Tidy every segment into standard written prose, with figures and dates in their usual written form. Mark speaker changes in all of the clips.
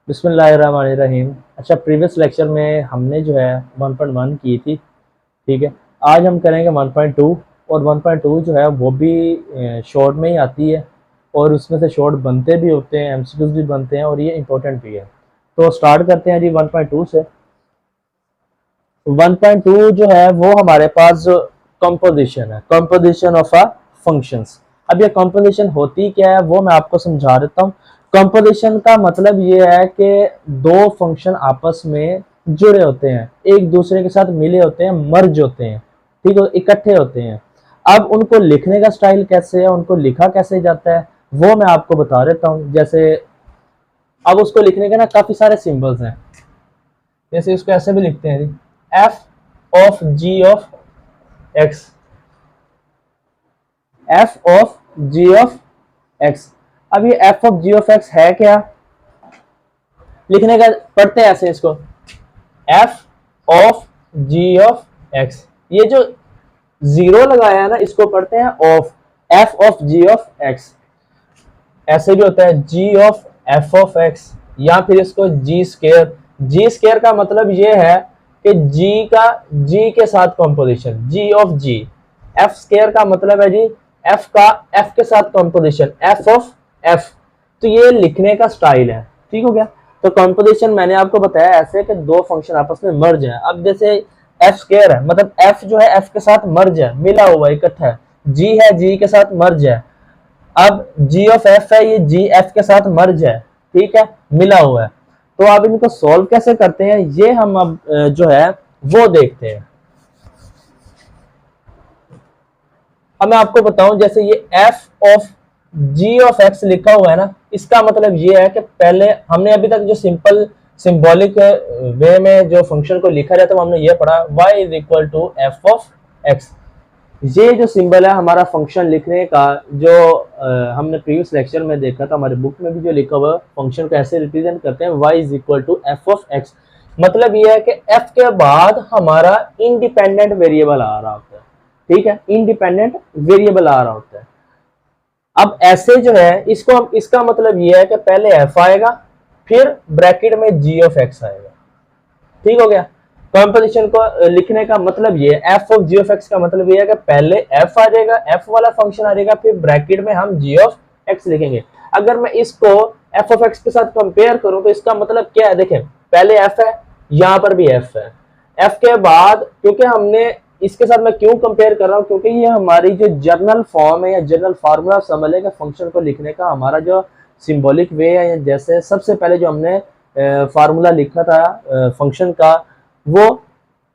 Speaker 1: बिस्मिल्लाहिर्रहमानिर्रहीम। अच्छा, previous lecture में हमने जो है 1.1 की थी। ठीक है, आज हम करेंगे 1.2। और 1.2 जो है वो भी शॉर्ट में ही आती है और उसमें से शॉर्ट बनते भी होते हैं, एमसीक्यूज भी बनते हैं और ये इंपॉर्टेंट भी है। तो स्टार्ट करते हैं जी 1.2 से। 1.2 जो है वो हमारे पास कंपोजिशन है, कंपोजिशन ऑफ अ फंक्शंस। अब ये कंपोजिशन होती क्या है वो मैं आपको समझा देता हूँ। कंपोजिशन का मतलब ये है कि दो फंक्शन आपस में जुड़े होते हैं, एक दूसरे के साथ मिले होते हैं, मर्ज होते हैं, ठीक है, इकट्ठे होते हैं। अब उनको लिखने का स्टाइल कैसे है, उनको लिखा कैसे जाता है वो मैं आपको बता देता हूँ। जैसे अब उसको लिखने के ना काफी सारे सिंबल्स हैं। जैसे इसको ऐसे भी लिखते हैं जी, F of ji of X, F of ji of x. अब ये F of ji of X है क्या, लिखने का पढ़ते हैं ऐसे इसको, F of ji of x. ये जो जीरो लगाया है ना इसको पढ़ते हैं of, F of ji of X. ऐसे भी होता है G of F of X, या फिर इसको जी स्केयर। जी स्केयर का मतलब ये है कि जी का जी के साथ composition, G of G. F square का मतलब है जी एफ का एफ के साथ कॉम्पोजिशन, एफ ऑफ एफ। तो ये लिखने का स्टाइल है, ठीक हो गया। तो कॉम्पोजिशन मैंने आपको बताया ऐसे कि दो फंक्शन आपस में मर्ज है। अब जैसे एफ स्केयर है मतलब एफ जो है एफ के साथ मर्ज है, मिला हुआ इकट्ठा है। जी है जी के साथ मर्ज है। अब जी ऑफ एफ है, ये जी एफ के साथ मर्ज है, ठीक है, मिला हुआ है। तो अब इनको सॉल्व कैसे करते हैं ये हम अब जो है वो देखते हैं। अब मैं आपको बताऊं, जैसे ये F of ji of x लिखा हुआ है ना, इसका मतलब ये है कि पहले हमने अभी तक जो सिंपल सिंबॉलिक वे में जो फंक्शन को लिखा जाता है हमने ये पढ़ा, y is equal to f of x. ये जो सिंबल है हमारा फंक्शन लिखने का, जो हमने प्रीवियस लेक्चर में देखा था, हमारे बुक में भी जो लिखा हुआ फंक्शन को ऐसे रिप्रेजेंट करते हैं, y is equal to f of x. मतलब ये है कि f के बाद हमारा इंडिपेंडेंट वेरिएबल आ रहा होता है, ठीक है, इंडिपेंडेंट वेरिएबल आ रहा होता है। अब ऐसे जो है इसको हम, इसका मतलब ये है कि पहले f आएगा फिर ब्रैकेट में g ऑफ x आएगा, ठीक हो गया। कंपोजिशन को लिखने का मतलब ये, F of ji of x का मतलब ये है कि पहले एफ आ जाएगा, एफ वाला फंक्शन आ जाएगा, फिर ब्रैकेट में हम जी ऑफ एक्स लिखेंगे। अगर मैं इसको एफ ऑफ एक्स के साथ कंपेयर करूं तो इसका मतलब क्या है, देखें पहले एफ है, यहां पर भी एफ है, एफ के बाद क्योंकि हमने इसके साथ मैं क्यों कंपेयर कर रहा हूं, क्योंकि ये हमारी जो जर्नल फॉर्म है या जर्नल फार्मूला समझ लेगा फंक्शन को लिखने का, हमारा जो सिंबॉलिक वे है। जैसे सबसे पहले जो हमने फार्मूला लिखा था फंक्शन का, वो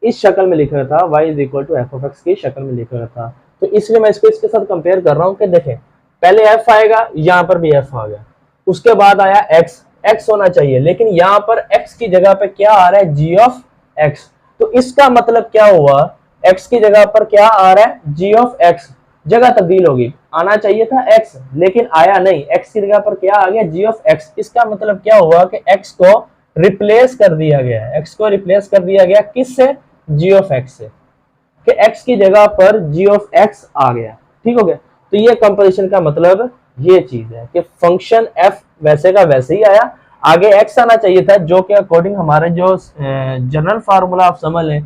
Speaker 1: इस शक्ल में लिख रहा था, y is equal to f of x की शक्ल में लिख रहा था। तो इसलिए मैं इसको इसके साथ कंपेयर कर रहा हूँ कि देखें पहले f आएगा, यहाँ पर भी f आ गया, उसके बाद आया x, x होना चाहिए, लेकिन यहाँ पर x की जगह पे क्या आ रहा है, g ऑफ x। तो इसका मतलब क्या हुआ, x की जगह पर क्या आ रहा है, g ऑफ x। जगह तब्दील होगी, आना चाहिए था x लेकिन आया नहीं, x की जगह पर क्या आ गया, g ऑफ x। इसका मतलब क्या हुआ कि x को रिप्लेस कर दिया गया है, x को रिप्लेस कर दिया गया किससे, g ऑफ x से, कि x की जगह पर g ऑफ x आ गया, ठीक हो गया। तो ये कंपोजिशन का मतलब ये चीज है कि फंक्शन f वैसे का वैसे ही आया, आगे x आना चाहिए था, जो कि अकॉर्डिंग हमारे जो जनरल फार्मूला आप समझ लें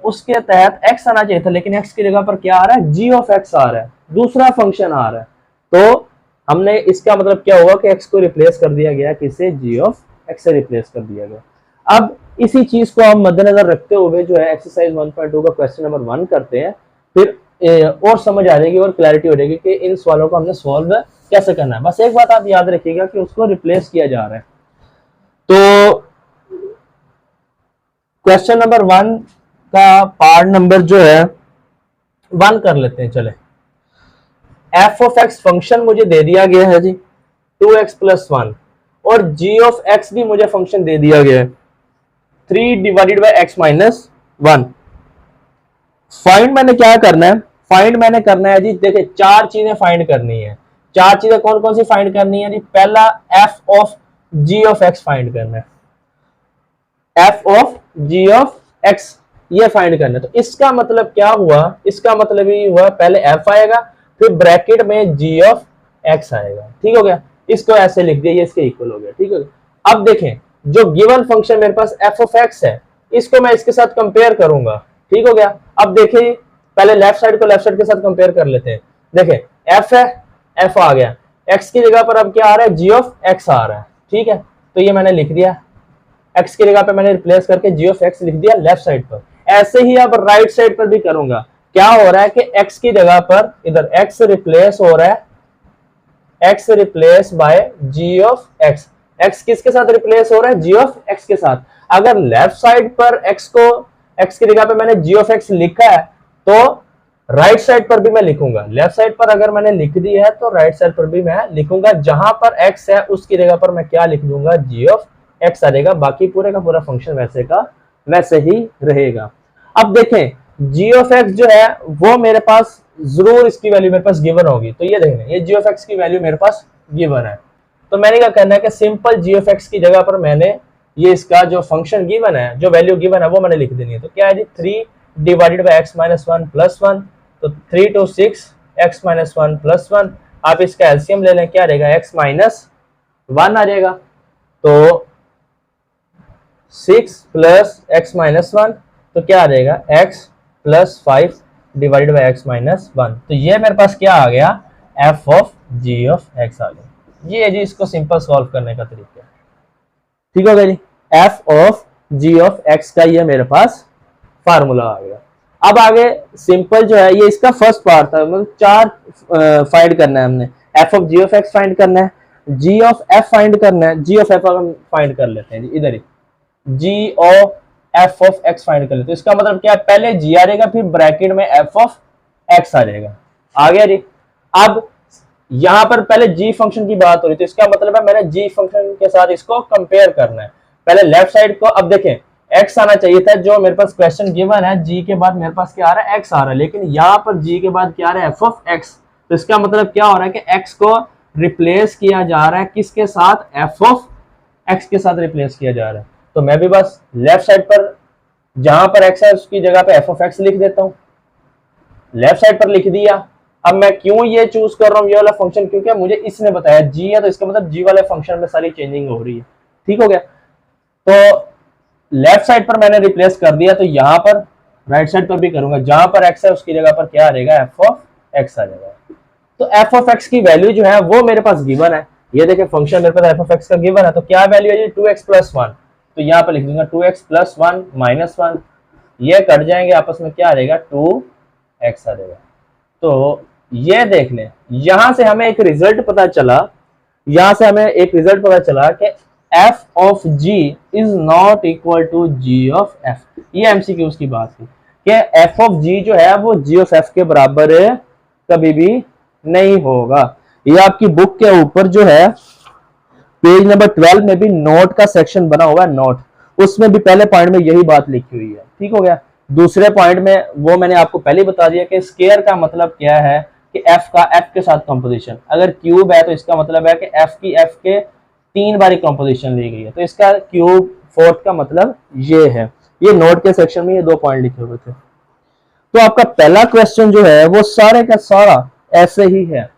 Speaker 1: उसके तहत x आना चाहिए था, लेकिन x की जगह पर क्या आ रहा है, g ऑफ x आ रहा है, दूसरा फंक्शन आ रहा है। तो हमने इसका मतलब क्या हुआ कि x को रिप्लेस कर दिया गया, किसे, g ऑफ x से रिप्लेस कर दिया गया। अब इसी चीज को हम मद्देनजर रखते हुए जो है एक्सरसाइज 1.2 का क्वेश्चन नंबर 1 करते हैं, फिर और समझ आ जाएगी और क्लैरिटी हो जाएगी कि इन सवालों को हमने सॉल्व कैसे करना है। बस एक बात आप याद रखिएगा कि उसको रिप्लेस किया जा रहा है। तो क्वेश्चन नंबर 1 का पार्ट नंबर जो है 1 कर लेते हैं। चले, एफ ऑफ एक्स फंक्शन मुझे दे दिया गया है जी 2x प्लस 1, और g ऑफ x भी मुझे फंक्शन दे दिया गया है 3 divided by x minus 1। Find मैंने क्या करना है, फाइंड मैंने करना है जी, देखिए चार चीजें फाइंड करनी है। चार चीजें कौन कौन सी फाइंड करनी है जी, पहला f of g of x find करना है, f of g of x ये फाइंड करना है। तो इसका मतलब क्या हुआ, इसका मतलब ये हुआ पहले f आएगा फिर ब्रैकेट में g ऑफ x आएगा, ठीक हो गया। इसको ऐसे लिख दिया, ये इसके इक्वल हो गया, ठीक है। अब देखें जो गिवन फंक्शन मेरे पास एफ ऑफ एक्स है, इसको मैं इसके साथ कंपेयर करूंगा। ठीक हो गया। अब देखिए पहले लेफ्ट साइड को लेफ्ट साइड के साथ कंपेयर कर लेते हैं। देखें एफ है, एफ आ गया, एक्स की जगह पर अब क्या आ रहा है, जी ऑफ एक्स आ रहा है। ठीक है, तो ये मैंने लिख दिया, एक्स की जगह पे मैंने रिप्लेस करके जी ऑफ एक्स लिख दिया लेफ्ट साइड पर। ऐसे ही अब राइट साइड पर भी करूंगा। क्या हो रहा है कि एक्स की जगह पर इधर एक्स रिप्लेस हो रहा है, x replace by g of x. X किसके साथ रिप्लेस हो रहा है, जी ऑफ एक्स के साथ। अगर लेफ्ट साइड पर एक्स को, एक्स की जगह पे मैंने जी ऑफ एक्स लिखा है, तो राइट साइड पर भी मैं लिखूंगा। लेफ्ट साइड पर अगर मैंने लिख दी है तो राइट साइड पर भी मैं लिखूंगा। जहां पर एक्स है उसकी जगह पर मैं क्या लिख दूंगा, जी ऑफ एक्स आ जाएगा। बाकी पूरे का पूरा फंक्शन वैसे का वैसे ही रहेगा। अब देखें जी ऑफ एक्स जो है वो मेरे पास जरूर इसकी वैल्यू मेरे पास गिवन होगी। तो ये देखें ये जी ऑफ एक्स की वैल्यू मेरे पास गिवन है। तो मैंने क्या करना है कि सिंपल जी ऑफ एक्स की जगह पर मैंने ये इसका जो फंक्शन गिवन है, जो वैल्यू गिवन है वो मैंने लिख देनी है। तो क्या है जी, 3 divided by X minus 1 plus 1, तो 3 to 6 एक्स माइनस 1 प्लस 1। आप इसका एलसीएम ले लें, क्या रहेगा, एक्स माइनस 1 आ जाएगा। तो 6 प्लस एक्स माइनस 1, तो क्या आ जाएगा, X plus 5 divided by X minus 1। तो ये मेरे पास क्या आ गया, F of ji of X आ गया। ये है जी इसको सिंपल सॉल्व करने का तरीका। ठीक हो गया जी, F of ji of x का ये मेरे पास फार्मूला आ गया। अब आगे सिंपल जो है, ये इसका फर्स्ट पार्ट था, मतलब 4 फाइंड करना है हमने। F of ji of X find करना है, जी ऑफ एफ फाइंड करना है। जी ऑफ एफ हम फाइंड कर लेते हैं इधर ही, G of F of X find कर लेते हैं। तो इसका मतलब क्या है, पहले जी आ जाएगा फिर ब्रैकेट में एफ ऑफ एक्स आ जाएगा। आ गया जी। अब यहां पर पहले जी फंक्शन की बात हो रही थी, इसका मतलब है मैंने जी फंक्शन के साथ इसको कंपेयर करना है। पहले लेफ्ट साइड को, अब देखें एक्स आना चाहिए था, जो मेरे पास क्वेश्चन गिवन है, जी के बाद मेरे पास क्या आ रहा है, एक्स आ रहा है, लेकिन यहाँ पर जी के बाद क्या आ रहा है, एफ ऑफ एक्स। तो इसका मतलब क्या हो रहा है कि एक्स को रिप्लेस किया जा रहा है किसके साथ, एफ ऑफ एक्स के साथ रिप्लेस किया जा रहा है। तो मैं भी बस लेफ्ट साइड पर जहां पर एक्स है उसकी जगह पे एफ ऑफ एक्स लिख देता हूं, लेफ्ट साइड पर लिख दिया। अब मैं क्यों ये चूज कर रहा हूँ ये वाला फंक्शन, क्योंकि मुझे इसने बताया जी है, तो इसका मतलब जी वाले फंक्शन में सारी चेंजिंग हो रही है। ठीक हो गया। तो लेफ्ट साइड पर मैंने रिप्लेस कर दिया, तो यहां पर राइट साइड पर भी करूंगा, जहां पर एक्स है उसकी जगह पर क्या आ जाएगा, एफ ऑफ एक्स आ जाएगा। तो एफ ऑफ एक्स की वैल्यू जो है वो मेरे पास गिवन है। ये देखें फंक्शन मेरे पास एफ ऑफ एक्स का गिवन है, तो क्या वैल्यू है, 2x प्लस 1। तो यहाँ पर लिख दूंगा 2x प्लस 1 माइनस 1, ये कट जाएंगे आपस में, क्या आ जाएगा, 2x आ जाएगा। तो ये देख लें, यहां से हमें एक रिजल्ट पता चला, कि f of g is not equal to g of f। ये एमसीक्यूज की बात है कि f ऑफ g जो है वो g ऑफ f के बराबर कभी भी नहीं होगा। ये आपकी बुक के ऊपर जो है पेज नंबर 12 में भी नोट का सेक्शन बना हुआ है, नोट, उसमें भी पहले पॉइंट में यही बात लिखी हुई है। ठीक हो गया। दूसरे पॉइंट में वो मैंने आपको पहले बता दिया कि स्केयर का मतलब क्या है, कि f का f के साथ कंपोजिशन। अगर क्यूब है तो इसका मतलब है कि f की f के 3 बारी कंपोजिशन ली गई है, तो इसका क्यूब फोर्थ का मतलब ये है। ये नोट के सेक्शन में ये 2 पॉइंट लिखे हुए थे। तो आपका पहला क्वेश्चन जो है वो सारे का सारा ऐसे ही है।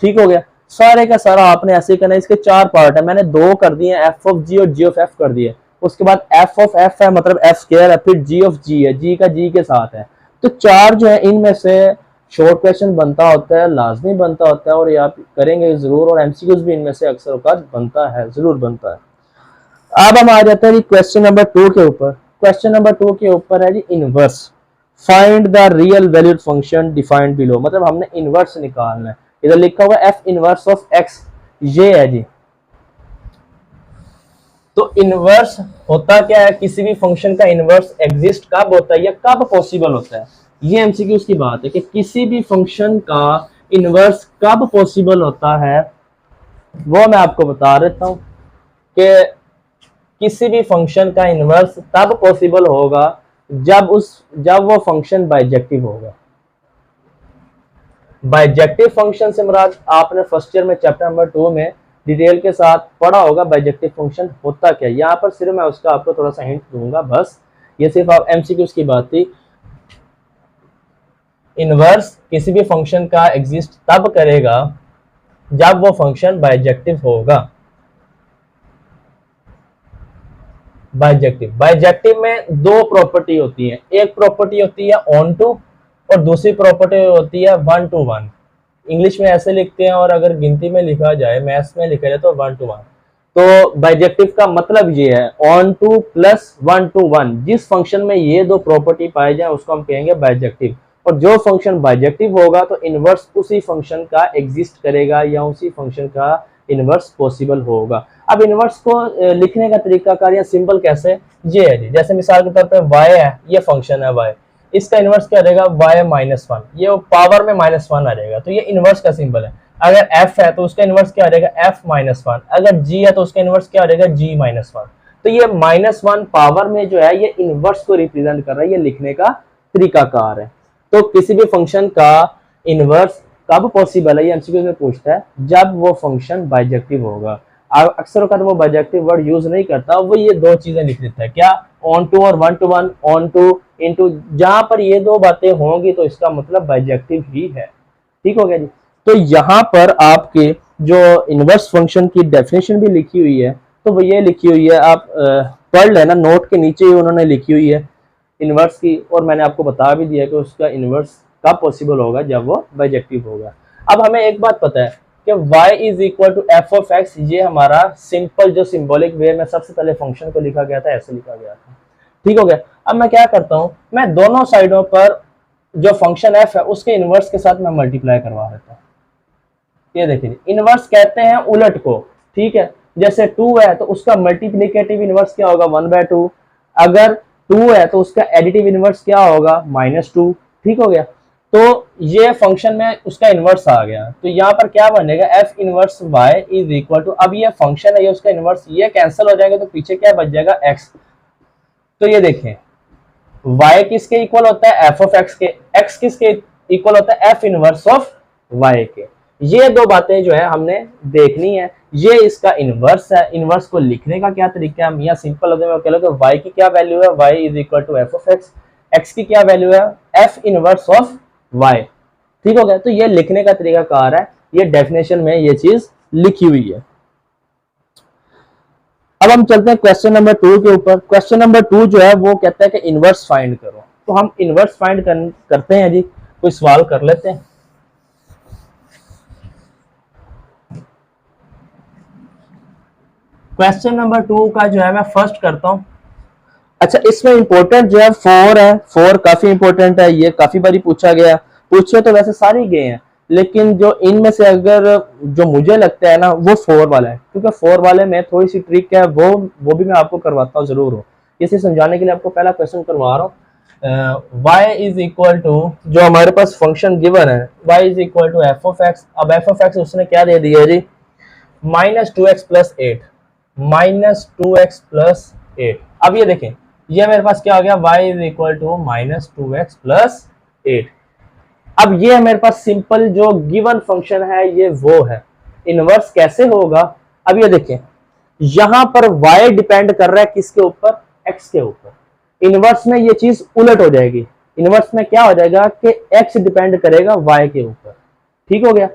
Speaker 1: ठीक हो गया, सारे का सारा आपने ऐसे करना है। इसके 4 पार्ट है, मैंने 2 कर दिए, एफ ऑफ जी और जी ऑफ एफ कर दिए। उसके बाद एफ ऑफ एफ है, मतलब एफ स्क्वायर है, फिर जी ऑफ जी है, जी का जी के साथ है। तो 4 जो है इनमें से शॉर्ट क्वेश्चन बनता होता है, लाजमी बनता होता है, और ये आप करेंगे जरूर, और एमसीक्यूज भी इनमें से अक्सर औकात बनता है, जरूर बनता है। अब हम आ जाते हैं जी क्वेश्चन नंबर 2 के ऊपर। क्वेश्चन नंबर 2 के ऊपर है जी inverse, find the real valued function defined below, मतलब हमने इनवर्स निकालना है। इधर लिखा हुआ एफ इनवर्स ऑफ एक्स, ये है जी। तो इनवर्स होता क्या है, किसी भी फंक्शन का इनवर्स एग्जिस्ट कब होता है या कब पॉसिबल होता है, ये एमसीक्यूज की बात है कि किसी भी फंक्शन का इनवर्स कब पॉसिबल होता है। वो मैं आपको बता देता हूं कि किसी भी फंक्शन का इनवर्स तब पॉसिबल होगा जब वो फंक्शन बाइजेक्टिव होगा। बाइजेक्टिव फंक्शन से मुराद आपने फर्स्ट ईयर में चैप्टर नंबर 2 में डिटेल के साथ पढ़ा होगा, बाइजेक्टिव फंक्शन होता क्या। यहाँ पर सिर्फ मैं उसका आपको थोड़ा सा हिंट दूंगा बस, ये सिर्फ आप एमसीक्यूज की बात थी। इनवर्स किसी भी फंक्शन का एग्जिस्ट तब करेगा जब वो फंक्शन बाइजेक्टिव होगा। बाइजेक्टिव, बाइजेक्टिव में दो प्रॉपर्टी होती है, एक प्रॉपर्टी होती है ऑन टू और दूसरी प्रॉपर्टी होती है वन टू वन। इंग्लिश में ऐसे लिखते हैं और अगर गिनती में लिखा जाए, मैथ्स में लिखा जाए तो वन टू वन। तो बाइजेक्टिव का मतलब ये है on two plus one to one. जिस फंक्शन में ये दो प्रॉपर्टी पाए जाए उसको हम कहेंगे बाइजेक्टिव। और जो फंक्शन बाइजेक्टिव होगा तो इनवर्स उसी फंक्शन का एग्जिस्ट करेगा या उसी फंक्शन का इनवर्स पॉसिबल होगा। अब इनवर्स को लिखने का तरीकाकार या सिंपल कैसे, ये है जी। जैसे मिसाल के तौर पे y है, ये फंक्शन है y, इसका इनवर्स क्या रहेगा y माइनस वन, ये पावर में माइनस वन आ जाएगा, तो ये इनवर्स का सिंबल है। अगर f है तो उसका इनवर्स क्या रहेगा f माइनस वन, अगर g है तो उसका इनवर्स क्या रहेगा g माइनस वन। तो ये माइनस वन पावर में जो है ये इनवर्स को रिप्रेजेंट कर रहा है, ये लिखने का तरीकाकार है। तो किसी भी फंक्शन का इनवर्स कब पॉसिबल है, ये एमसीक्यू में पूछता है, जब वो फंक्शन बाइजेक्टिव होगा। अक्सर वक्त वो बाइजेक्टिव वर्ड यूज नहीं करता, वो ये दो चीजें लिख देता है, क्या ऑन टू और one to one, onto into, जहां पर ये दो बातें होंगी तो इसका मतलब बाइजेक्टिव ही है। ठीक हो गया जी। तो यहाँ पर आपके जो इनवर्स फंक्शन की डेफिनेशन भी लिखी हुई है, तो वो ये लिखी हुई है, आप पढ़ लेना, नोट के नीचे ही उन्होंने लिखी हुई है इनवर्स की, और मैंने आपको बता भी दिया कि उसका इनवर्स कब पॉसिबल होगा, जब वो बाइजेक्टिव होगा। अब हमें एक बात पता है कि y is equal to f of x, ये हमारा सिंपल जो सिंबॉलिक वे में सबसे पहले फंक्शन को लिखा गया था, ऐसे लिखा गया था। ठीक हो गया। अब मैं क्या करता हूं, मैं दोनों साइडों पर जो फंक्शन f है उसके इनवर्स के साथ मैं मल्टीप्लाई करवा देता हूं। ये देखिए, इनवर्स कहते हैं उलट को। ठीक है, जैसे 2 है तो उसका मल्टीप्लिकेटिव इनवर्स क्या होगा 1/2, अगर 2 है तो उसका एडिटिव इनवर्स क्या होगा -2। ठीक हो गया। तो ये फंक्शन में उसका इनवर्स आ गया, तो यहाँ पर क्या बनेगा f inverse y is equal to, अब ये फंक्शन है ये उसका इनवर्स, ये कैंसिल हो जाएगा तो पीछे क्या बच जाएगा x। तो ये देखें y किसके इक्वल होता है f ऑफ x के, x किसके इक्वल होता है f इनवर्स ऑफ y के। ये दो बातें जो है हमने देखनी है, ये इसका इनवर्स है। इनवर्स को लिखने का क्या तरीका है, या सिंपल होते हैं कह लो कि y की क्या वैल्यू है, y is equal to f of x, x की क्या वैल्यू है f इनवर्स ऑफ y। ठीक हो गया। तो ये लिखने का तरीका कार है, ये डेफिनेशन में ये चीज लिखी हुई है। अब हम चलते हैं क्वेश्चन नंबर 2 के ऊपर। क्वेश्चन नंबर 2 जो है वो कहता है कि इनवर्स फाइंड करो, तो हम इनवर्स फाइंड करते हैं जी, कोई सवाल कर लेते हैं। क्वेश्चन नंबर 2 का जो है मैं फर्स्ट करता हूं। अच्छा, इसमें इंपॉर्टेंट जो है 4 है, 4 काफी इंपॉर्टेंट है, ये काफी बारी पूछा गया, पूछे तो वैसे सारे गए हैं, लेकिन जो इनमें से अगर जो मुझे लगता है ना वो 4 वाला है, क्योंकि 4 वाले में थोड़ी सी ट्रिक है, वो भी मैं आपको करवाता हूँ जरूर हो। इसे समझाने के लिए आपको पहला क्वेश्चन करवा रहा हूँ। y इज इक्वल टू, जो हमारे पास फंक्शन गिवन है y is equal to f of x. अब एफ ऑफ एक्स उसने क्या दे दिया है जी, -2x + 8, -2x + 8। अब ये देखें, ये मेरे पास क्या हो गया, y is equal to -2x + 8। अब ये मेरे पास सिंपल जो गिवन फंक्शन है ये वो है, इनवर्स कैसे होगा। अब ये देखें, यहां पर y डिपेंड कर रहा है किसके ऊपर, x के ऊपर। इनवर्स में ये चीज उलट हो जाएगी, इनवर्स में क्या हो जाएगा कि x डिपेंड करेगा y के ऊपर। ठीक हो गया।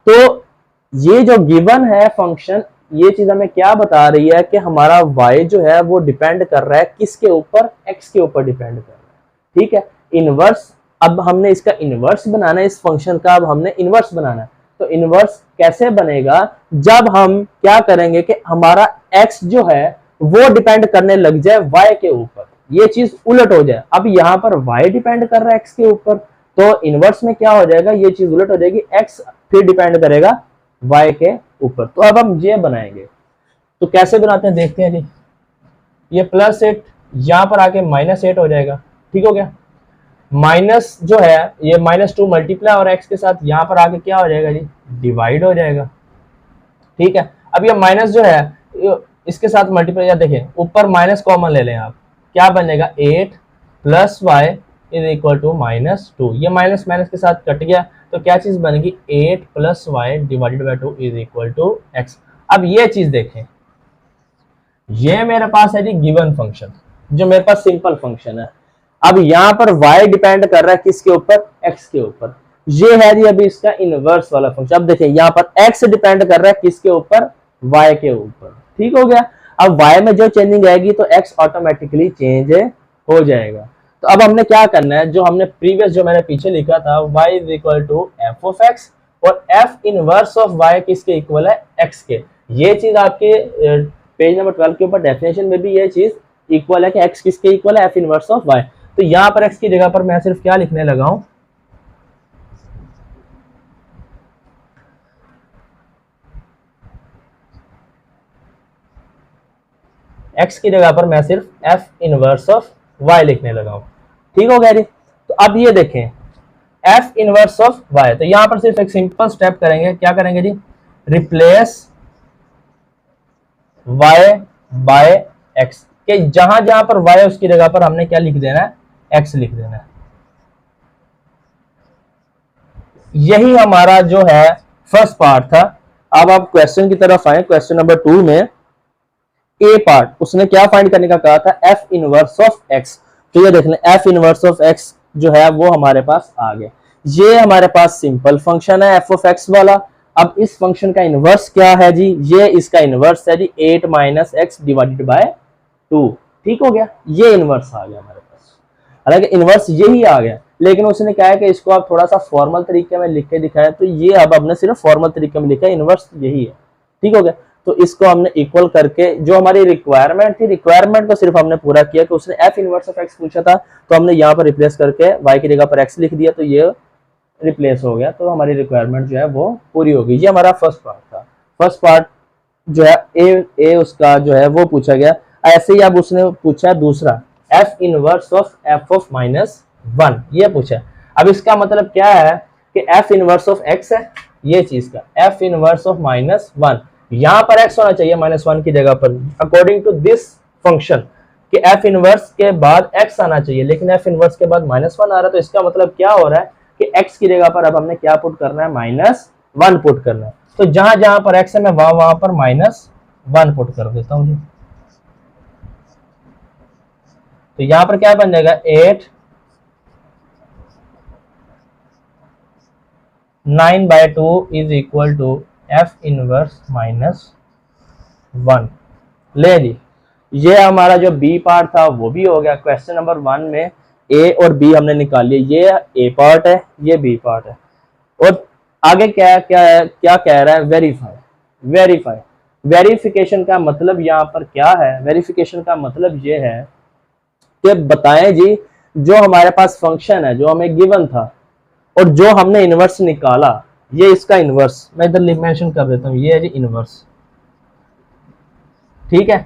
Speaker 1: तो ये जो गिवन है फंक्शन, ये चीज हमें क्या बता रही है कि हमारा y जो है वो डिपेंड कर रहा है किसके ऊपर, x के ऊपर डिपेंड कर रहा है। ठीक है, इनवर्स, अब हमने इसका इनवर्स बनाना है, इस फंक्शन का अब हमने इनवर्स बनाना है। तो इनवर्स कैसे बनेगा, जब हम क्या करेंगे कि हमारा x जो है वो डिपेंड करने लग जाए y के ऊपर, ये चीज उलट हो जाए। अब यहाँ पर y डिपेंड कर रहा है x के ऊपर, तो इनवर्स में क्या हो जाएगा, ये चीज उलट हो जाएगी, x फिर डिपेंड करेगा y के ऊपर। तो अब हम ये बनाएंगे, तो कैसे बनाते हैं देखते हैं जी। ये +8 यहाँ पर आके -8 हो जाएगा। ठीक हो गया। माइनस जो है ये -2 मल्टीप्लाई और x के साथ यहाँ पर आके क्या हो जाएगा जी, डिवाइड हो जाएगा। ठीक है। अब ये माइनस जो है इसके साथ मल्टीप्लाई, या देखें ऊपर माइनस कॉमन ले लें आप, क्या बनेगा 8 + y इज इक्वल टू -2। ये माइनस माइनस के साथ कट गया, तो क्या चीज बनेगी 8 + y divided by 2 is equal to x। अब ये चीज देखें, ये मेरे पास है जी गिवन फंक्शन, जो मेरे पास सिंपल फंक्शन है। अब यहाँ पर y डिपेंड कर रहा है किसके ऊपर, x के ऊपर। ये है जी अभी इसका इनवर्स वाला फंक्शन। अब देखिए यहाँ पर x डिपेंड कर रहा है किसके ऊपर, y के ऊपर। ठीक हो गया। अब y में जो चेंजिंग आएगी तो x ऑटोमेटिकली चेंज हो जाएगा। तो अब हमने क्या करना है, जो हमने प्रीवियस जो मैंने पीछे लिखा था y is equal to f of x, और f इनवर्स ऑफ y किसके इक्वल है, x के। ये चीज आपके पेज नंबर 12 के ऊपर डेफिनेशन में भी ये चीज इक्वल है कि x किसके इक्वल है, f इनवर्स ऑफ y। तो यहाँ पर x की जगह पर मैं सिर्फ क्या लिखने लगा हूं, x की जगह पर मैं सिर्फ f इनवर्स ऑफ y लिखने लगा हूं। ठीक हो गया जी। तो अब ये देखें f इनवर्स ऑफ y, तो यहां पर सिर्फ एक सिंपल स्टेप करेंगे, क्या करेंगे जी, रिप्लेस y बाय x, कि जहां जहां पर y है उसकी जगह पर हमने क्या लिख देना है, x लिख देना है। यही हमारा जो है फर्स्ट पार्ट था। अब आप क्वेश्चन की तरफ आए, क्वेश्चन नंबर 2 में ए पार्ट उसने क्या फाइंड करने का कहा था, f इनवर्स ऑफ x। तो ये देख लें f इनवर्स ऑफ x जो है वो हमारे पास आ गया। ये हमारे पास सिंपल फंक्शन है f ऑफ x वाला। अब इस फंक्शन का इनवर्स क्या है जी, ये इसका इनवर्स है जी 8 माइनस एक्स डिवाइडेड बाय 2। ठीक हो गया, ये इनवर्स आ गया हमारे पास। हालांकि इनवर्स यही आ गया, लेकिन उसने क्या है कि इसको आप थोड़ा सा फॉर्मल तरीके में लिख के दिखाया, तो ये अब हमने सिर्फ फॉर्मल तरीके में लिखा है, इनवर्स यही है। ठीक हो गया, तो इसको हमने इक्वल करके जो हमारी रिक्वायरमेंट थी, रिक्वायरमेंट को सिर्फ हमने पूरा किया कि उसने f इनवर्स ऑफ x पूछा था, तो हमने यहाँ पर रिप्लेस करके y की जगह पर x लिख दिया, तो ये रिप्लेस हो गया, तो हमारी रिक्वायरमेंट जो है वो पूरी हो गई। ये हमारा फर्स्ट पार्ट था। फर्स्ट पार्ट जो है ए उसका जो है वो पूछा गया। ऐसे ही अब उसने पूछा दूसरा f inverse of f of minus 1, ये पूछा। अब इसका मतलब क्या है कि f इनवर्स ऑफ x है ये चीज का, f इनवर्स ऑफ माइनस 1, यहाँ पर x होना चाहिए -1 की जगह पर अकॉर्डिंग टू दिस फंक्शन, कि f इनवर्स के बाद x आना चाहिए, लेकिन f इनवर्स के बाद -1 आ रहा है। तो इसका मतलब क्या हो रहा है कि x की जगह पर अब हमने क्या पुट करना है, -1 पुट करना है। तो जहां जहां पर x है मैं वहां पर -1 पुट कर देता हूं जी। तो यहां पर क्या बन जाएगा, 8 9/2 is equal to f inverse -1। ले ली, ये हमारा जो बी पार्ट था वो भी हो गया। क्वेश्चन नंबर 1 में ए और बी हमने निकाल लिया, ये ए पार्ट है, ये बी पार्ट है। और आगे क्या क्या क्या कह रहा है, वेरीफाई। वेरीफाई, वेरिफिकेशन का मतलब यहाँ पर क्या है, वेरिफिकेशन का मतलब ये है कि बताएं जी जो हमारे पास फंक्शन है जो हमें गिवन था और जो हमने इनवर्स निकाला, ये इसका इनवर्स मैं इधर मेंशन कर देता हूं, ये है जी इनवर्स। ठीक है,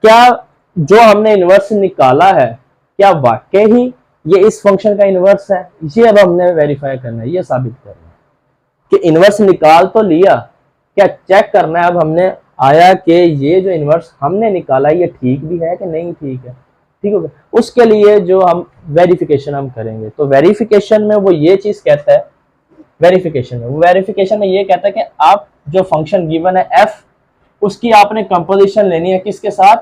Speaker 1: क्या जो हमने इनवर्स निकाला है क्या वाकई ही ये इस फंक्शन का इनवर्स है, ये अब हमने वेरीफाई करना है, ये साबित करना है कि इनवर्स निकाल तो लिया, क्या चेक करना है अब हमने आया कि ये जो इनवर्स हमने निकाला ये ठीक भी है कि नहीं ठीक है। ठीक हो गया, उसके लिए जो हम वेरिफिकेशन हम करेंगे, तो वेरिफिकेशन में वो ये चीज कहता है, वेरिफिकेशन में ये कहता है कि आप जो फंक्शन गिवन है f, उसकी आपने कंपोजिशन लेनी है किसके साथ,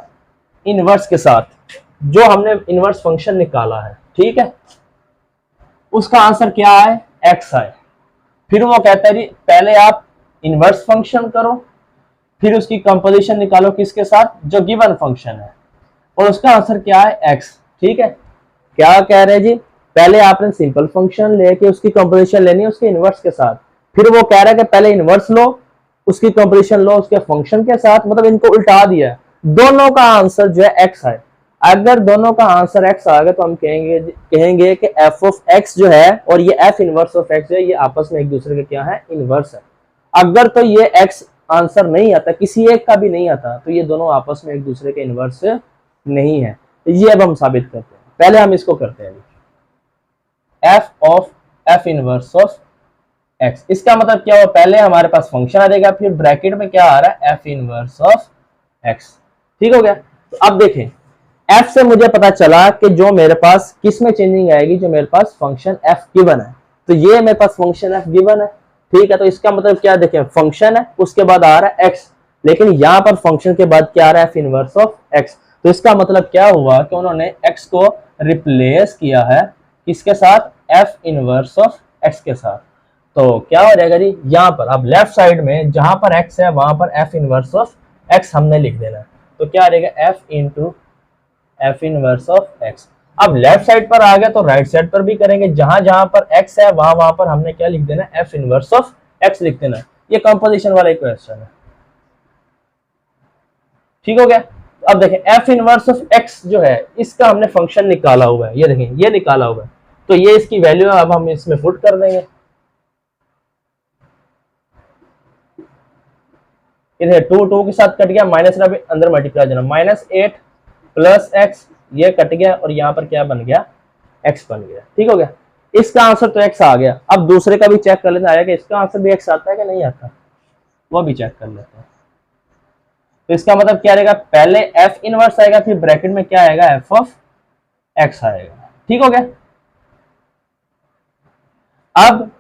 Speaker 1: इनवर्स के साथ, जो हमने इनवर्स फंक्शन निकाला है। ठीक है, उसका आंसर क्या है, x है। फिर वो कहता है जी पहले आप इनवर्स फंक्शन करो, फिर उसकी कंपोजिशन निकालो किसके साथ, जो गिवन फंक्शन है, और उसका आंसर क्या है, x। ठीक है, क्या कह रहे हैं जी, पहले आपने सिंपल फंक्शन लेके उसकी कंपोजिशन लेनी है उसके इनवर्स के साथ, फिर वो कह रहा है कि पहले इनवर्स लो उसकी कंपोजिशन लो उसके फंक्शन के साथ, मतलब इनको उल्टा दिया है। दोनों का आंसर जो है x है। अगर दोनों का आंसर x आ गया तो हम कहेंगे कि f ऑफ x जो है और ये f इनवर्स ऑफ x जो है ये आपस में एक दूसरे के क्या है, इनवर्स है। अगर तो ये x आंसर नहीं आता, किसी एक का भी नहीं आता, तो ये दोनों आपस में एक दूसरे के इनवर्स नहीं है। ये अब हम साबित करते हैं, पहले हम इसको करते हैं, f of f inverse of x। इसका मतलब क्या हुआ, पहले हमारे पास फंक्शन आ जाएगा, फिर ब्रैकेट में क्या आ रहा है, f इनवर्स ऑफ x। ठीक हो गया, तो अब देखें f से मुझे पता चला कि जो मेरे पास किस में चेंजिंग आएगी, जो मेरे पास फंक्शन f गिवन है, तो ये मेरे पास फंक्शन f गिवन है। ठीक है, तो इसका मतलब क्या, देखें फंक्शन है उसके बाद आ रहा है x, लेकिन यहाँ पर फंक्शन के बाद क्या आ रहा है, f इनवर्स ऑफ x। तो इसका मतलब क्या हुआ कि उन्होंने x को रिप्लेस किया है किसके साथ, f इनवर्स ऑफ x के साथ। तो क्या हो जाएगा जी, यहाँ पर अब लेफ्ट साइड में जहां पर x है वहां पर f इनवर्स ऑफ x हमने लिख देना है। तो क्या आ जाएगा f into F inverse of x। अब लेफ्ट साइड पर आ गया तो राइट साइड पर भी करेंगे, जहां जहां पर x है वहां पर हमने क्या लिख देना, f इनवर्स ऑफ x लिख देना। ये कंपोजिशन वाला क्वेश्चन है, ठीक हो गया। अब देखें f इनवर्स ऑफ x जो है इसका हमने फंक्शन निकाला हुआ है, ये देखें ये निकाला हुआ है, तो ये इसकी वैल्यू अब हम इसमें पुट कर देंगे। इधर 2 के साथ कट गया, माइनस अंदर मल्टीप्लाई देना, -8 प्लस x, ये कट गया और यहाँ पर क्या बन गया, x बन गया, ठीक हो गया। इसका आंसर तो x आ गया। अब दूसरे का भी चेक कर लेते हैं कि इसका आंसर भी x आता है कि नहीं आता, वो भी चेक कर लेते हैं। तो इसका मतलब क्या रहेगा, पहले f इनवर्स आएगा, फिर ब्रैकेट में क्या आएगा, f ऑफ x आएगा, ठीक हो गया। अब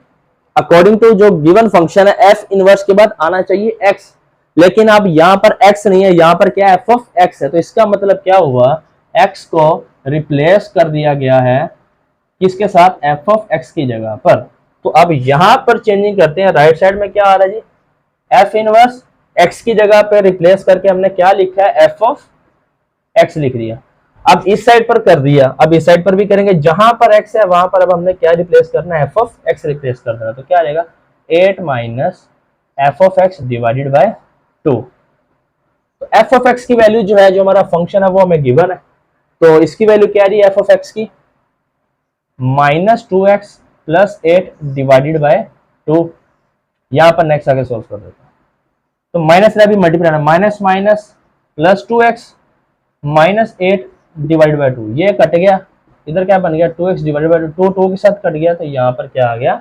Speaker 1: अकॉर्डिंग टू जो गिवन फंक्शन है f इनवर्स के बाद आना चाहिए x, लेकिन अब यहां पर x नहीं है, यहां पर क्या है, f ऑफ x है। तो इसका मतलब क्या हुआ, x को रिप्लेस कर दिया गया है किसके साथ, f ऑफ x की जगह पर। तो अब यहां पर चेंजिंग करते हैं, राइट साइड में क्या आ रहा है जी, f इनवर्स, x की जगह पे रिप्लेस करके हमने क्या लिखा है, f ऑफ x लिख दिया। अब इस साइड पर कर दिया, अब इस साइड पर भी करेंगे, जहां पर x है वहां पर अब हमने क्या रिप्लेस करना है, f ऑफ x रिप्लेस कर देना। तो क्या आ जाएगा, 8 minus f of x divided by 2। तो f ऑफ x की वैल्यू जो है, जो हमारा फंक्शन है वो हमें गिवन है, तो इसकी वैल्यू क्या आ रही है f ऑफ x की, -2x प्लस 8 डिवाइडेड बाय 2। यहां पर नेक्स्ट आगे सोल्व कर देते हैं, तो माइनस अभी multiply, minus minus plus 2x minus 8 divide by 2, ये कट गया, इधर क्या बन गया, 2x डिवाइड बाय 2, 2 के साथ कट गया, तो यहाँ पर क्या आ गया,